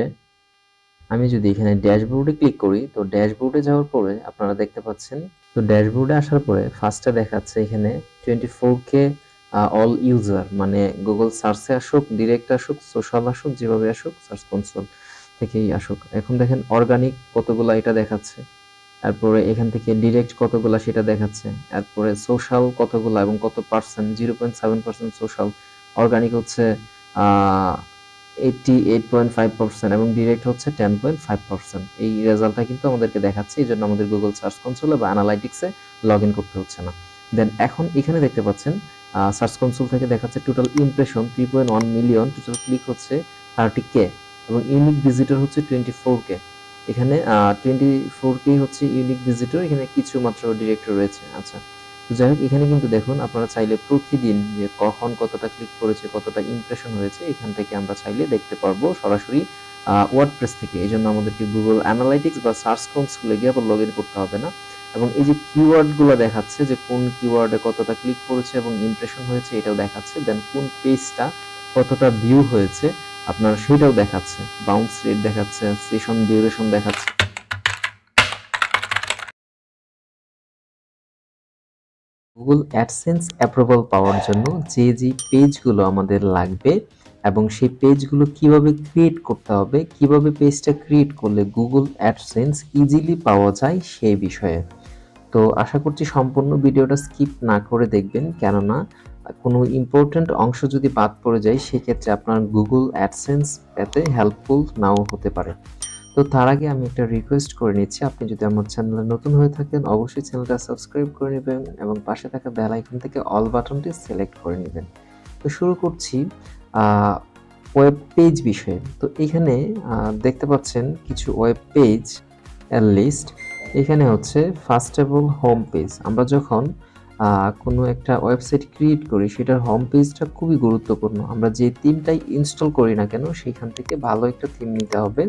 S1: আমি যদি এখানে ড্যাশবোর্ডে ক্লিক করি, তো ড্যাশবোর্ডে যাওয়ার পরে আপনারা দেখতে পাচ্ছেন, তো ড্যাশবোর্ডে আসার পরে ফার্স্টে দেখাচ্ছে এখানে 24K অল ইউজার, মানে গুগল সার্চে আসুক, ডিরেক্ট আসুক, সোশ্যাল আসুক, যেভাবে আসুক, সার্চ কনসোল থেকেই আসুক। এখন দেখেন অর্গানিক কতগুলা এটা দেখাচ্ছে, তারপরে এখান থেকে ডিরেক্ট কতগুলা সেটা দেখাচ্ছে, তারপরে সোশ্যাল কতগুলা এবং কত পার্সেন্ট, 0.7% সোশ্যাল, অর্গানিক হচ্ছে 88.5% এবং ডিরেক্ট হচ্ছে 10.5%। এই রেজাল্টটা কিন্তু আমাদেরকে দেখাচ্ছে, এই জন্য আমাদের গুগল সার্চ কনসোলে বা অ্যানালাইটিক্সে লগ ইন করতে হচ্ছে না। দেন এখন এখানে দেখতে পাচ্ছেন সার্চ কনসোল থেকে দেখাচ্ছে total impression 3.1 million, total click হচ্ছে 30K এবং ইউনিক ভিজিটর হচ্ছে 24K। এখানে 24K হচ্ছে ইউনিক ভিজিটর, এখানে কিছু মাত্র ডিরেক্টর রয়েছে। আচ্ছা, তো যাই হোক, এখানে কিন্তু দেখুন আপনারা চাইলে প্রতিদিন যে কখন কতটা ক্লিক করেছে, কতটা ইমপ্রেশন হয়েছে, এখান থেকে আমরা চাইলে দেখতে পারবো সরাসরি ওয়ার্ডপ্রেস থেকে। এই জন্য আমাদেরকে গুগল অ্যানালাইটিক্স বা সার্চ কনসোলে গিয়ে আবার লগ ইন করতে হবে না। এবং এই যে কিওয়ার্ডগুলো দেখাচ্ছে যে কোন কিওয়ার্ডে কতটা ক্লিক করেছে এবং ইমপ্রেশন হয়েছে, এটাও দেখাচ্ছে। দেন কোন পেজটা কতটা ভিউ হয়েছে আপনার সেটাও দেখাচ্ছে, বাউন্স রেট দেখাচ্ছে, সেশন ডিউরেশন দেখাচ্ছে। গুগল অ্যাডসেন্স অ্যাপ্রুভাল পাওয়ার জন্য যে পেজগুলো আমাদের লাগবে এবং সেই পেজগুলো কিভাবে ক্রিয়েট করতে হবে, কিভাবে পেজটা ক্রিয়েট করলে গুগল অ্যাডসেন্স ইজিলি পাওয়া যায় সেই বিষয়ে। তো আশা করছি সম্পূর্ণ ভিডিওটা স্কিপ না করে দেখবেন, কেননা কোনো ইম্পর্ট্যান্ট অংশ যদি বাদ পড়ে যায় সেক্ষেত্রে আপনার গুগল অ্যাডসেন্স পেতে হেল্পফুল নাও হতে পারে। তো তার আগে আমি একটা রিকোয়েস্ট করে নিচ্ছি, আপনি যদি আমার চ্যানেলে নতুন হয়ে থাকেন অবশ্যই চ্যানেলটা সাবস্ক্রাইব করে নেবেন এবং পাশে থাকা বেল আইকন থেকে অল বাটনটি সিলেক্ট করে নেবেন। তো শুরু করছি ওয়েব পেজ বিষয়ে। তো এখানে দেখতে পাচ্ছেন কিছু ওয়েব পেজ এর লিস্ট। এখানে হচ্ছে ফাস্টেবল হোম পেজ। আমরা যখন কোনো একটা ওয়েবসাইট ক্রিয়েট করি সেটার হোম পেজটা খুবই গুরুত্বপূর্ণ। আমরা যে থিমটাই ইনস্টল করি না কেন সেখান থেকে ভালো একটা থিম নিতে হবে,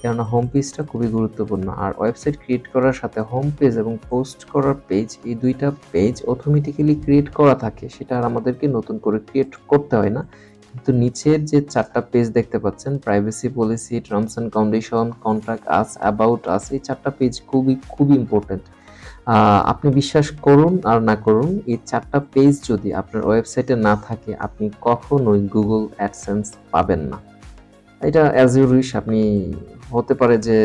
S1: কেননা হোম পেজটা খুবই গুরুত্বপূর্ণ। আর ওয়েবসাইট ক্রিয়েট করার সাথে হোম পেজ এবং পোস্ট করার পেজ, এই দুইটা পেজ অটোমেটিক্যালি ক্রিয়েট করা থাকে, সেটা আর আমাদেরকে নতুন করে ক্রিয়েট করতে হয় না। কিন্তু নিচের যে 4টা পেজ দেখতে পাচ্ছেন, privacy policy, terms and condition, contact us, about us, এই 4টা পেজ খুবই ইম্পর্টেন্ট। আপনি বিশ্বাস করুন আর না করুন, এই 4টা পেজ যদি আপনার ওয়েবসাইটে না থাকে আপনি কখনোই গুগল অ্যাডসেন্স পাবেন না। এটা অ্যাজ ইউ উইশ। আপনি হতে পারে যে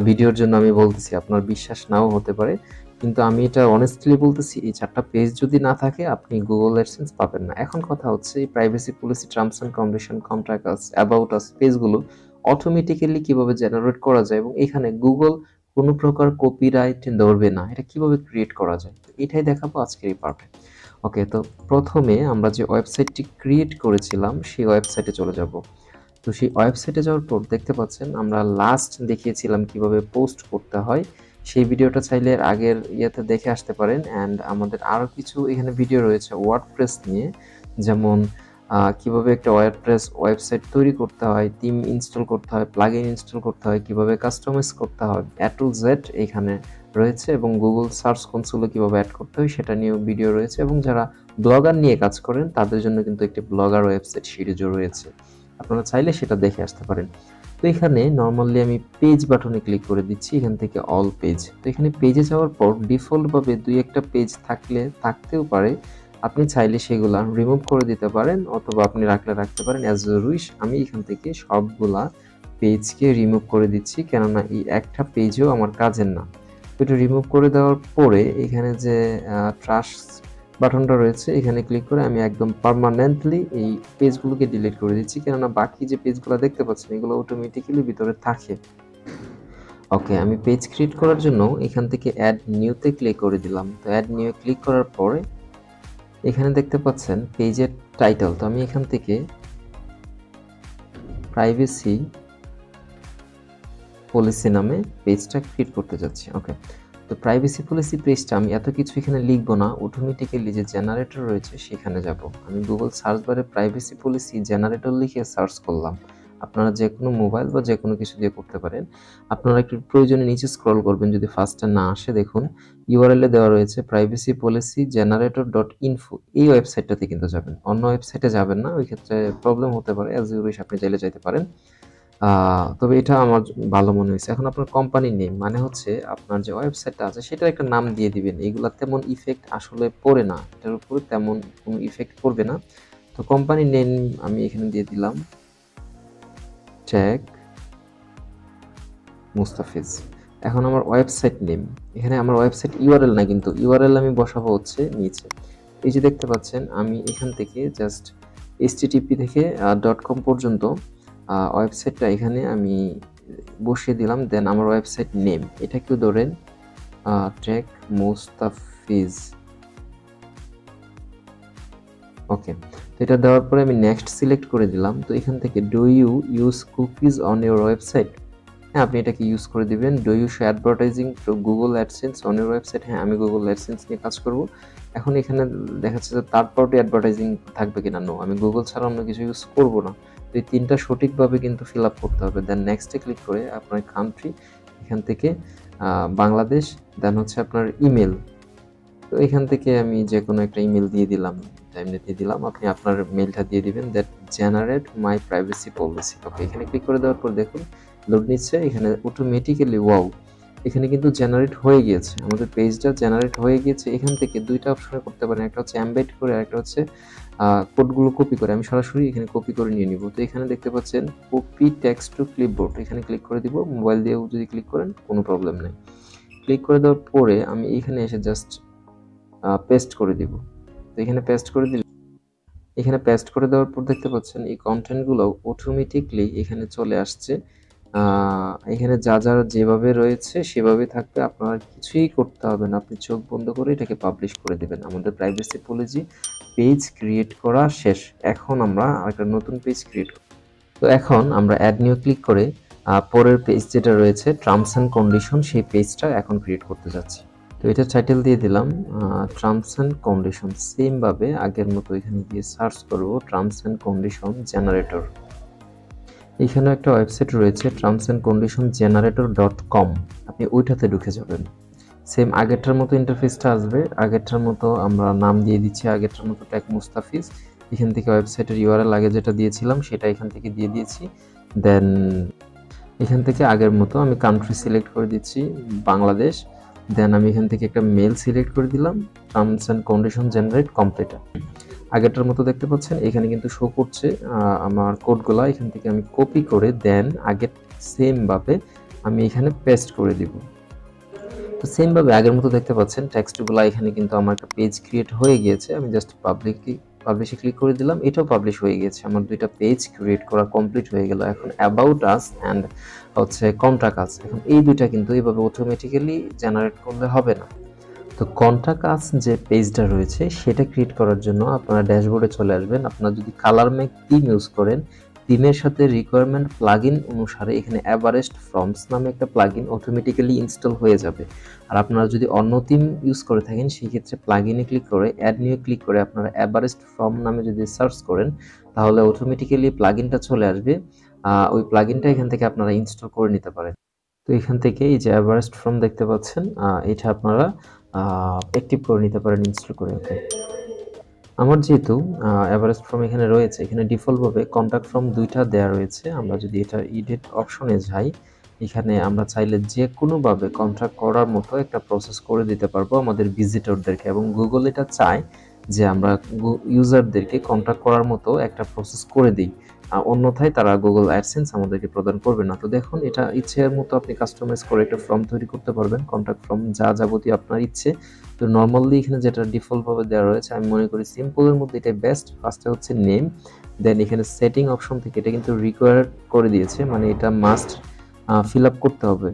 S1: ভিডিওর জন্য আমি বলতেছি, আপনার বিশ্বাস নাও হতে পারে, কিন্তু আমি এটা অনেস্টলি বলতেছি, এই 4টা পেজ যদি না থাকে আপনি গুগল অ্যাডসেন্স পাবেন না। এখন কথা হচ্ছে এই privacy policy, terms and condition, contact us, about us পেজগুলো অটোমেটিক্যালি কিভাবে জেনারেট করা যায় এবং এখানে গুগল কোনো প্রকার কপিরাইট ধরবে না, এটা কিভাবে ক্রিয়েট করা যায়, তো এটাই দেখাবো আজকের এই পার্টে। ওকে, তো প্রথমে আমরা যে ওয়েবসাইটটি ক্রিয়েট করেছিলাম সেই ওয়েবসাইটে চলে যাব। তো সেই ওয়েবসাইটে যাওয়ার পর দেখতে পাচ্ছেন আমরা লাস্ট দেখিয়েছিলাম কিভাবে পোস্ট করতে হয়, সেই ভিডিওটা চাইলে আগের ইয়েতে দেখে আসতে পারেন। অ্যান্ড আমাদের আরও কিছু এখানে ভিডিও রয়েছে ওয়ার্ডপ্রেস নিয়ে, যেমন কিভাবে একটা ওয়ার্ডপ্রেস ওয়েবসাইট তৈরি করতে হয়, থিম ইনস্টল করতে হয়, প্লাগইন ইনস্টল করতে হয়, কিভাবে কাস্টমাইজ করতে হয়, এ টু জেড এখানে রয়েছে, এবং গুগল সার্চ কনসোলে কিভাবে অ্যাড করতে হয় সেটা নিয়েও ভিডিও রয়েছে। এবং যারা ব্লগার নিয়ে কাজ করেন তাদের জন্য কিন্তু একটি ব্লগার ওয়েবসাইট সিরিজও রয়েছে, আপনারা চাইলে সেটা দেখে আসতে পারেন। তো এখানে নর্মালি আমি পেজ বাটনে ক্লিক করে দিচ্ছি, এখান থেকে অল পেজ। তো এখানে পেজে যাওয়ার পর ডিফল্টভাবে 2-1টা পেজ থাকতেও পারে, আপনি চাইলে সেগুলা রিমুভ করে দিতে পারেন অথবা আপনি রাখতে পারেন অ্যাজ ইউ উইশ। আমি এখান থেকে সবগুলা পেজকে রিমুভ করে দিচ্ছি, কেননা এই একটা পেজও আমার কাজের না। তো এটা রিমুভ করে দেওয়ার পরে এখানে যে ট্রাশ বাটনটা রয়েছে এখানে ক্লিক করে আমি একদম পার্মানেন্টলি এই পেজগুলোকে ডিলিট করে দিচ্ছি, কেননা বাকি যে পেজগুলো দেখতে পাচ্ছেন এগুলো অটোমেটিক্যালি ভিতরে থাকে। ওকে, আমি পেজ ক্রিয়েট করার জন্য এখান থেকে অ্যাড নিউতে ক্লিক করে দিলাম। তো অ্যাড নিউ ক্লিক করার পরে এখানে দেখতে পাচ্ছেন পেজের টাইটেল। তো আমি এখান থেকে প্রাইভেসি পলিসি নামে পেজটা ক্রিয়েট করতে যাচ্ছি। ওকে, তো প্রাইভেসি পলিসি পেজটা আমি এত কিছু এখানে লিখবো না, অটোমেটিক্যালি যে জেনারেটর রয়েছে সেখানে যাব। আমি গুগল সার্চ বারে প্রাইভেসি পলিসি জেনারেটর লিখে সার্চ করলাম। আপনারা যে কোনো মোবাইল বা যে কোনো কিছু দিয়ে করতে পারেন। আপনারা একটু প্রয়োজনে নিচে স্ক্রল করবেন, যদি ফার্স্টে না আসে দেখুন ইউআরএল এ দেওয়া রয়েছে privacy policy generator dot info, এই ওয়েবসাইটটাতে কিন্তু যাবেন, অন্য ওয়েবসাইটে যাবেন না, ওই ক্ষেত্রে প্রবলেম হতে পারে। অ্যাজ ইউ উইশ, আপনি চাইলে যাইতে পারেন। তবে এটা আমার ভালো মনে হয়েছে। এখন আপনার কোম্পানি নেম মানে হচ্ছে আপনার যে ওয়েবসাইটটা আছে সেটার একটা নাম দিয়ে দিবেন। এগুলা তেমন ইফেক্ট আসলে পড়ে না, এটার উপরে তেমন কোনো ইফেক্ট পড়বে না। তো কোম্পানি নেম আমি এখানে দিয়ে দিলাম টেক মুস্তাফিজ। এখন আমার ওয়েবসাইট নেম, এখানে আমার ওয়েবসাইট ইউআরএল না, কিন্তু ইউআরএল আমি বসাবো হচ্ছে নিচে। এই যে দেখতে পাচ্ছেন আমি এখান থেকে জাস্ট http থেকে .com পর্যন্ত ওয়েবসাইটটা এখানে আমি বসিয়ে দিলাম। দেন আমার ওয়েবসাইট নেম এটাকেও ধরেন টেক মুস্তাফিজ। ওকে, তো এটা দেওয়ার পরে আমি নেক্সট সিলেক্ট করে দিলাম। তো এখান থেকে do you use cookies on your website, হ্যাঁ আপনি এটাকে ইউজ করে দিবেন। Do you show advertising through Google AdSense on your website, হ্যাঁ আমি গুগল অ্যাডসেন্স নিয়ে কাজ করব। এখন এখানে দেখাচ্ছে যে থার্ড পার্টি অ্যাডভার্টাইজিং থাকবে কিনা, নো, আমি গুগল ছাড়া অন্য কিছু ইউজ করব না। তো এই 3টা সঠিকভাবে কিন্তু ফিল আপ করতে হবে। দেন নেক্সটে ক্লিক করে আপনার কান্ট্রি এখান থেকে বাংলাদেশ, দেন হচ্ছে আপনার ইমেল। তো এখান থেকে আমি যে কোনো একটা ইমেল দিয়ে দিলাম, এমনিতে দিলাম, আপনি আপনার মেলটা দিয়ে দিবেন। That generate my privacy policy. Okay, এখানে ক্লিক করে দেওয়ার পর দেখুন লোড নিচ্ছে, এখানে অটোমেটিক্যালি ওয়াও এখানে কিন্তু জেনারেট হয়ে গিয়েছে, আমাদের পেজটা জেনারেট হয়ে গিয়েছে। এখান থেকে 2টা অপশনে করতে পারেন, একটা হচ্ছে এমবেড করে আর একটা হচ্ছে কোডগুলো কপি করে। আমি সরাসরি এখানে কপি করে নিয়ে নিব। তো এখানে দেখতে পাচ্ছেন কপি টেক্সট টু ক্লিপবোর্ড, এখানে ক্লিক করে দিব। মোবাইল দিয়েও যদি ক্লিক করেন কোনো প্রবলেম নেই। ক্লিক করে দেওয়ার পরে আমি এখানে এসে জাস্ট পেস্ট করে দিব। তো এখানে পেস্ট করে দিলে, এখানে পেস্ট করে দেওয়ার পর দেখতে পাচ্ছেন এই কন্টেন্টগুলো অটোমেটিকলি এখানে চলে আসছে। এখানে যা যা যেভাবে রয়েছে সেভাবে থাকবে, আপনার কিছুই করতে হবে না, আপনি চোখ বন্ধ করে এটাকে পাবলিশ করে দেবেন। আমাদের প্রাইভেসি পলিসি পেজ ক্রিয়েট করা শেষ। এখন আমরা আরেকটা নতুন পেজ ক্রিয়েট করব। তো এখন আমরা অ্যাড নিউ ক্লিক করে পরের পেজ যেটা রয়েছে টার্মস অ্যান্ড কন্ডিশন, সেই পেজটা এখন ক্রিয়েট করতে যাচ্ছি। তো এটা টাইটেল দিয়ে দিলাম টার্মস অ্যান্ড কন্ডিশন। সেম ভাবে আগের মতো এখানে গিয়ে সার্চ করব টার্মস অ্যান্ড কন্ডিশন জেনারেটর। এখানেও একটা ওয়েবসাইট রয়েছে টার্মস অ্যান্ড কন্ডিশন জেনারেটর.com, আপনি ওইটাতে ঢুকে যাবেন। সেম আগেরটার মতো ইন্টারফেসটা আসবে, আগেরটার মতো আমরা নাম দিয়ে দিচ্ছি, আগেরটার মতো ট্যাগ মুস্তাফিজ। এখান থেকে ওয়েবসাইটের ইউআরএল আগে যেটা দিয়েছিলাম সেটা এখান থেকে দিয়ে দিয়েছি। দেন এখান থেকে আগের মতো আমি কান্ট্রি সিলেক্ট করে দিচ্ছি বাংলাদেশ। দেন আমি এখান থেকে একটা মেল সিলেক্ট করে দিলাম, terms and condition generate complete. আগেরটার মতো দেখতে পাচ্ছেন এখানে কিন্তু শো করছে আমার কোডগুলো। এখান থেকে আমি কপি করে দেন আগের সেমভাবে আমি এখানে পেস্ট করে দিব। তো সেমভাবে আগের মতো দেখতে পাচ্ছেন টেক্সটগুলো এখানে কিন্তু আমার একটা পেজ ক্রিয়েট হয়ে গিয়েছে। আমি জাস্ট পাবলিশে ক্লিক করে দিলাম, এটাও পাবলিশ হয়ে গেছে। আমার দুইটা পেজ ক্রিয়েট করা কমপ্লিট হয়ে গেল। এখন অ্যাবাউট আস অ্যান্ড হচ্ছে কন্টাক্ট আস, এখন এই দুইটা কিন্তু এইভাবে অটোমেটিক্যালি জেনারেট করলে হবে না। তো কন্টাক্ট আস যে পেজটা রয়েছে সেটা ক্রিয়েট করার জন্য আপনারা ড্যাশবোর্ডে চলে আসবেন। আপনারা যদি কালার মেক থিম ইউজ করেন, থিমের সাথে রিকোয়ারমেন্ট প্লাগইন অনুসারে এখানে এভারেস্ট ফর্মস নামে একটা প্লাগইন অটোমেটিক্যালি ইনস্টল হয়ে যাবে। আর আপনারা যদি অন্য থিম ইউজ করে থাকেন সেই ক্ষেত্রে প্লাগইনে ক্লিক করে অ্যাড নিউ ক্লিক করে আপনারা এভারেস্ট ফর্ম নামে যদি সার্চ করেন তাহলে অটোমেটিক্যালি প্লাগইনটা চলে আসবে। ওই প্লাগইনটা এখান থেকে আপনারা ইনস্টল করে নিতে পারেন। তো এখান থেকে এই যে এভারেস্ট ফর্ম দেখতে পাচ্ছেন, এটা আপনারা অ্যাক্টিভ করে নিতে পারেন ইনস্টল করে। ওকে, আমার যেহেতু এভারেস্ট ফর্ম এখানে রয়েছে, এখানে ডিফল্টভাবে কন্ট্যাক্ট ফর্ম দুইটা দেওয়া রয়েছে। আমরা যদি এটা এডিট অপশনে যাই, এখানে আমরা চাইলে যে কোনোভাবে কন্ট্যাক্ট করার মতো একটা প্রসেস করে দিতে পারবো আমাদের ভিজিটরদেরকে, এবং গুগল এটা চায় যে আমরা ইউজারদেরকে কন্ট্যাক্ট করার মতো একটা প্রসেস করে দিই, অন্যথায় তারা গুগল অ্যাডসেন্স আমাদেরকে প্রদান করবে না। তো দেখুন এটা ইচ্ছের মতো আপনি কাস্টমাইজ করে একটা ফর্ম তৈরি করতে পারবেন, কন্ট্যাক্ট ফর্ম যা যাবতীয় আপনার ইচ্ছে। তো নর্মালি এখানে যেটা ডিফল্টভাবে দেওয়া রয়েছে আমি মনে করি সিম্পলের মধ্যে এটাই বেস্ট। ফার্স্টে হচ্ছে নেম, দেন এখানে সেটিং অপশন থেকে এটা কিন্তু রিকোয়ার করে দিয়েছে, মানে এটা মাস্ট ফিল আপ করতে হবে।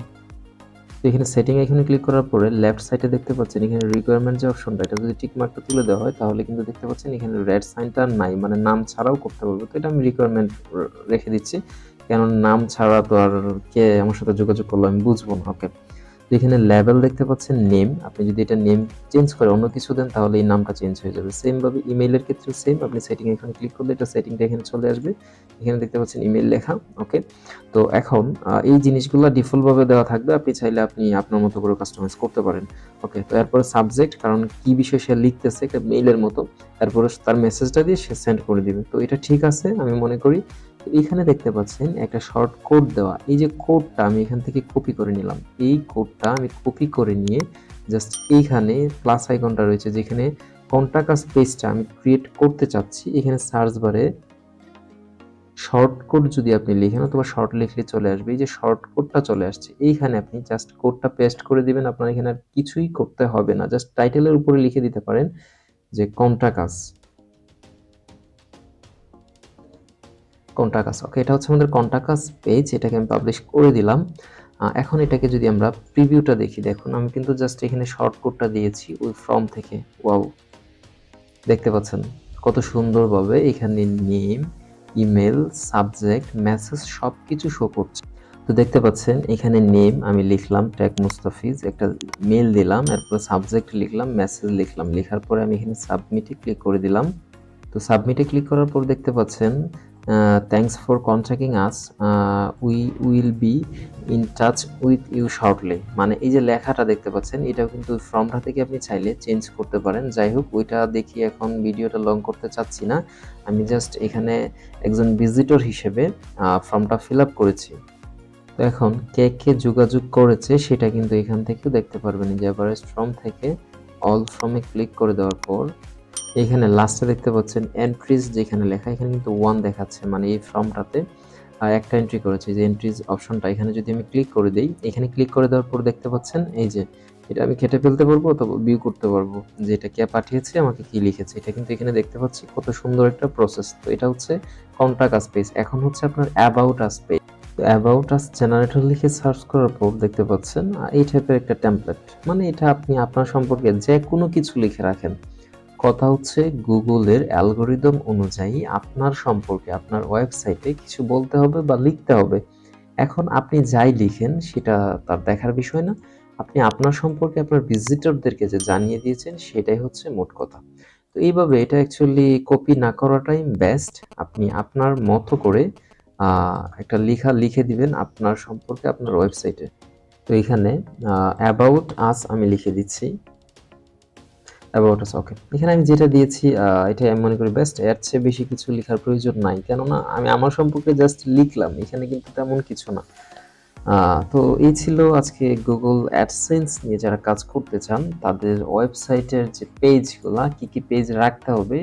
S1: তো এখানে সেটিং এখানে ক্লিক করার পরে লেফট সাইডে দেখতে পাচ্ছেন এখানে রিকোয়ারমেন্ট যে অপশনটা, এটা যদি টিক মার্কটা তুলে দেওয়া হয় তাহলে কিন্তু দেখতে পাচ্ছেন এখানে রেড সাইনটা নাই, মানে নাম ছাড়াও করতে পারবো। তো এটা আমি রিকোয়ারমেন্ট রেখে দিচ্ছি, কারণ নাম ছাড়া তো আর কে আমার সাথে যোগাযোগ করলো আমি বুঝবো না। ওকে, তো এখানে লেভেল দেখতে পাচ্ছেন নেম, আপনি যদি এটা নেম চেঞ্জ করে অন্য কিছু দেন তাহলে এই নামটা চেঞ্জ হয়ে যাবে। সেম ভাবে ইমেইলের ক্ষেত্রে সেম, আপনি সেটিং এখানে ক্লিক করলে এটা সেটিংটা এখানে চলে আসবে, এখানে দেখতে পাচ্ছেন ইমেইল লেখা। ওকে, তো এখন এই জিনিসগুলো ডিফল্ট ভাবে দেওয়া থাকবে, আপনি চাইলে আপনি আপনার মতো করে কাস্টমাইজ করতে পারেন। ওকে, তো এরপরে সাবজেক্ট, কারণ কি বিষয় সে লিখতেছে একটা মেইলের মতো, তারপরে তার মেসেজটা দিয়ে সে সেন্ড করে দিবে। তো এটা ঠিক আছে আমি মনে করি। এখানে দেখতে পাচ্ছেন একটা শর্ট কোড দেওয়া, এই যে কোডটা আমি এখান থেকে কপি করে নিলাম। এই কোডটা আমি কপি করে নিয়ে জাস্ট এইখানে প্লাস আইকনটা রয়েছে যেখানে কন্টাক্ট আস পেজটা আমি ক্রিয়েট করতে চাচ্ছি, এখানে সার্চ বারে শর্ট কোড যদি আপনি লিখেন অথবা শর্ট লিখলে চলে আসবে, এই যে শর্ট কোডটা চলে আসছে, এইখানে আপনি জাস্ট কোডটা পেস্ট করে দিবেন। আপনার এখানে আর কিছুই করতে হবে না, জাস্ট টাইটেলের উপরে লিখে দিতে পারেন যে কন্টাক্ট আস। কন্টাক্ট আস, ওকে, এটা হচ্ছে আমাদের কন্টাক্ট আস পেজ, এটাকে আমি পাবলিশ করে দিলাম। এখন এটাকে যদি আমরা প্রিভিউটা দেখি, দেখুন আমি কিন্তু জাস্ট এখানে শর্ট কোডটা দিয়েছি ওই ফর্ম থেকে। ওয়াও, দেখতে পাচ্ছেন কত সুন্দরভাবে এখানে নেম, ইমেল, সাবজেক্ট, মেসেজ সব কিছু শো করছে। তো দেখতে পাচ্ছেন এখানে নেম আমি লিখলাম ট্যাগ মুস্তাফিজ, একটা মেল দিলাম, এরপর সাবজেক্ট লিখলাম, মেসেজ লিখলাম, লেখার পরে আমি এখানে সাবমিটে ক্লিক করে দিলাম। তো সাবমিটে ক্লিক করার পর দেখতে পাচ্ছেন thanks for contacting us, we will be in touch with you shortly, মানে এই যে লেখাটা দেখতে পাচ্ছেন এটাও কিন্তু ফর্মটা থেকে আপনি চাইলে চেঞ্জ করতে পারেন। যাই হোক, ওইটা দেখি এখন ভিডিওটা লং করতে চাচ্ছি না, আমি জাস্ট এখানে একজন ভিজিটর হিসেবে ফর্মটা ফিল আপ করেছি। তো এখন কে কে যোগাযোগ করেছে সেটা কিন্তু এখান থেকেও দেখতে পারবেন, যে এভারেস্ট ফর্ম থেকে অল ফর্মে ক্লিক করে দেওয়ার পর এখানে লাস্টে দেখতে পাচ্ছেন এন্ট্রিজ যেখানে লেখা, এখানে কিন্তু 1 দেখাচ্ছে, মানে এই ফর্মটাতে একটা এন্ট্রি করেছে, যে এন্ট্রিজ অপশনটা এখানে যদি আমি ক্লিক করে দেই, এখানে ক্লিক করে দেওয়ার পর দেখতে পাচ্ছেন এই যে এটা আমি কেটে ফেলতে পারবো অথবা ভিউ করতে পারবো যে এটা কে পাঠিয়েছে আমাকে কি লিখেছে, এটা কিন্তু এখানে দেখতে পাচ্ছি কত সুন্দর একটা প্রসেস। তো এটা হচ্ছে কন্টাক্ট আস পেজ। এখন হচ্ছে আপনার অ্যাবাউট আস পেজ। তো অ্যাবাউট আস জেনারেটর লিখে সার্চ করার পর দেখতে পাচ্ছেন এই টাইপের একটা টেমপ্লেট, মানে এটা আপনি আপনার সম্পর্কে যে কোনো কিছু লিখে রাখেন। কথা হচ্ছে গুগলের অ্যালগরিদম অনুযায়ী আপনার সম্পর্কে আপনার ওয়েবসাইটে কিছু বলতে হবে বা লিখতে হবে, এখন আপনি যাই লিখেন সেটা তার দেখার বিষয় না। আপনি আপনার সম্পর্কে আপনার ভিজিটরদেরকে যে জানিয়ে দিয়েছেন সেটাই হচ্ছে মোট কথা। তো এইভাবে এটা অ্যাকচুয়ালি কপি না করাটাই বেস্ট। আপনি আপনার মতো করে একটা লিখে দিবেন আপনার সম্পর্কে আপনার ওয়েবসাইটে। তো এখানে অ্যাবাউট আস আমি লিখে দিচ্ছি। অ্যাবাউট আস, ওকে। এখানে আমি যেটা দিয়েছি এটাই আমি মনে করি বেস্ট। এর চেয়ে বেশি কিছু লেখার প্রয়োজন নাই, কেননা আমি আমার সম্পর্কে জাস্ট লিখলাম, এখানে কিন্তু তেমন কিছু না। তো এই ছিল আজকে গুগল অ্যাডসেন্স নিয়ে যারা কাজ করতে চান তাদের ওয়েবসাইটের যে পেজগুলা কি কি পেজ রাখতে হবে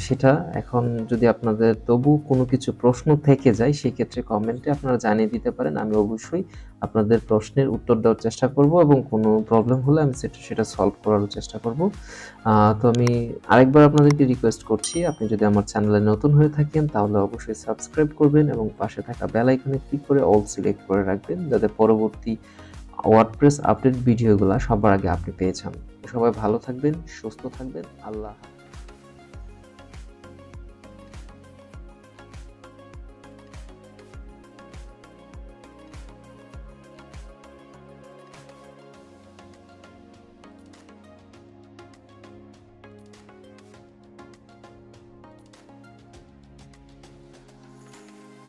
S1: সেটা। এখন যদি আপনাদের তবু কোনো কিছু প্রশ্ন থেকে যায় সেক্ষেত্রে কমেন্টে আপনারা জানিয়ে দিতে পারেন। আমি অবশ্যই আপনাদের প্রশ্নের উত্তর দেওয়ার চেষ্টা করব এবং কোনো প্রবলেম হলে আমি সেটা সলভ করার চেষ্টা করব। তো আমি আরেকবার আপনাদেরকে রিকোয়েস্ট করছি, আপনি যদি আমার চ্যানেলে নতুন হয়ে থাকেন তাহলে অবশ্যই সাবস্ক্রাইব করবেন এবং পাশে থাকা বেল আইকনে ক্লিক করে অল সিলেক্ট করে রাখবেন, যাতে পরবর্তী ওয়ার্ডপ্রেস আপডেট ভিডিওগুলো সবার আগে আপনি পেয়ে যান। সবাই ভালো থাকবেন, সুস্থ থাকবেন। আল্লাহ হাফেজ।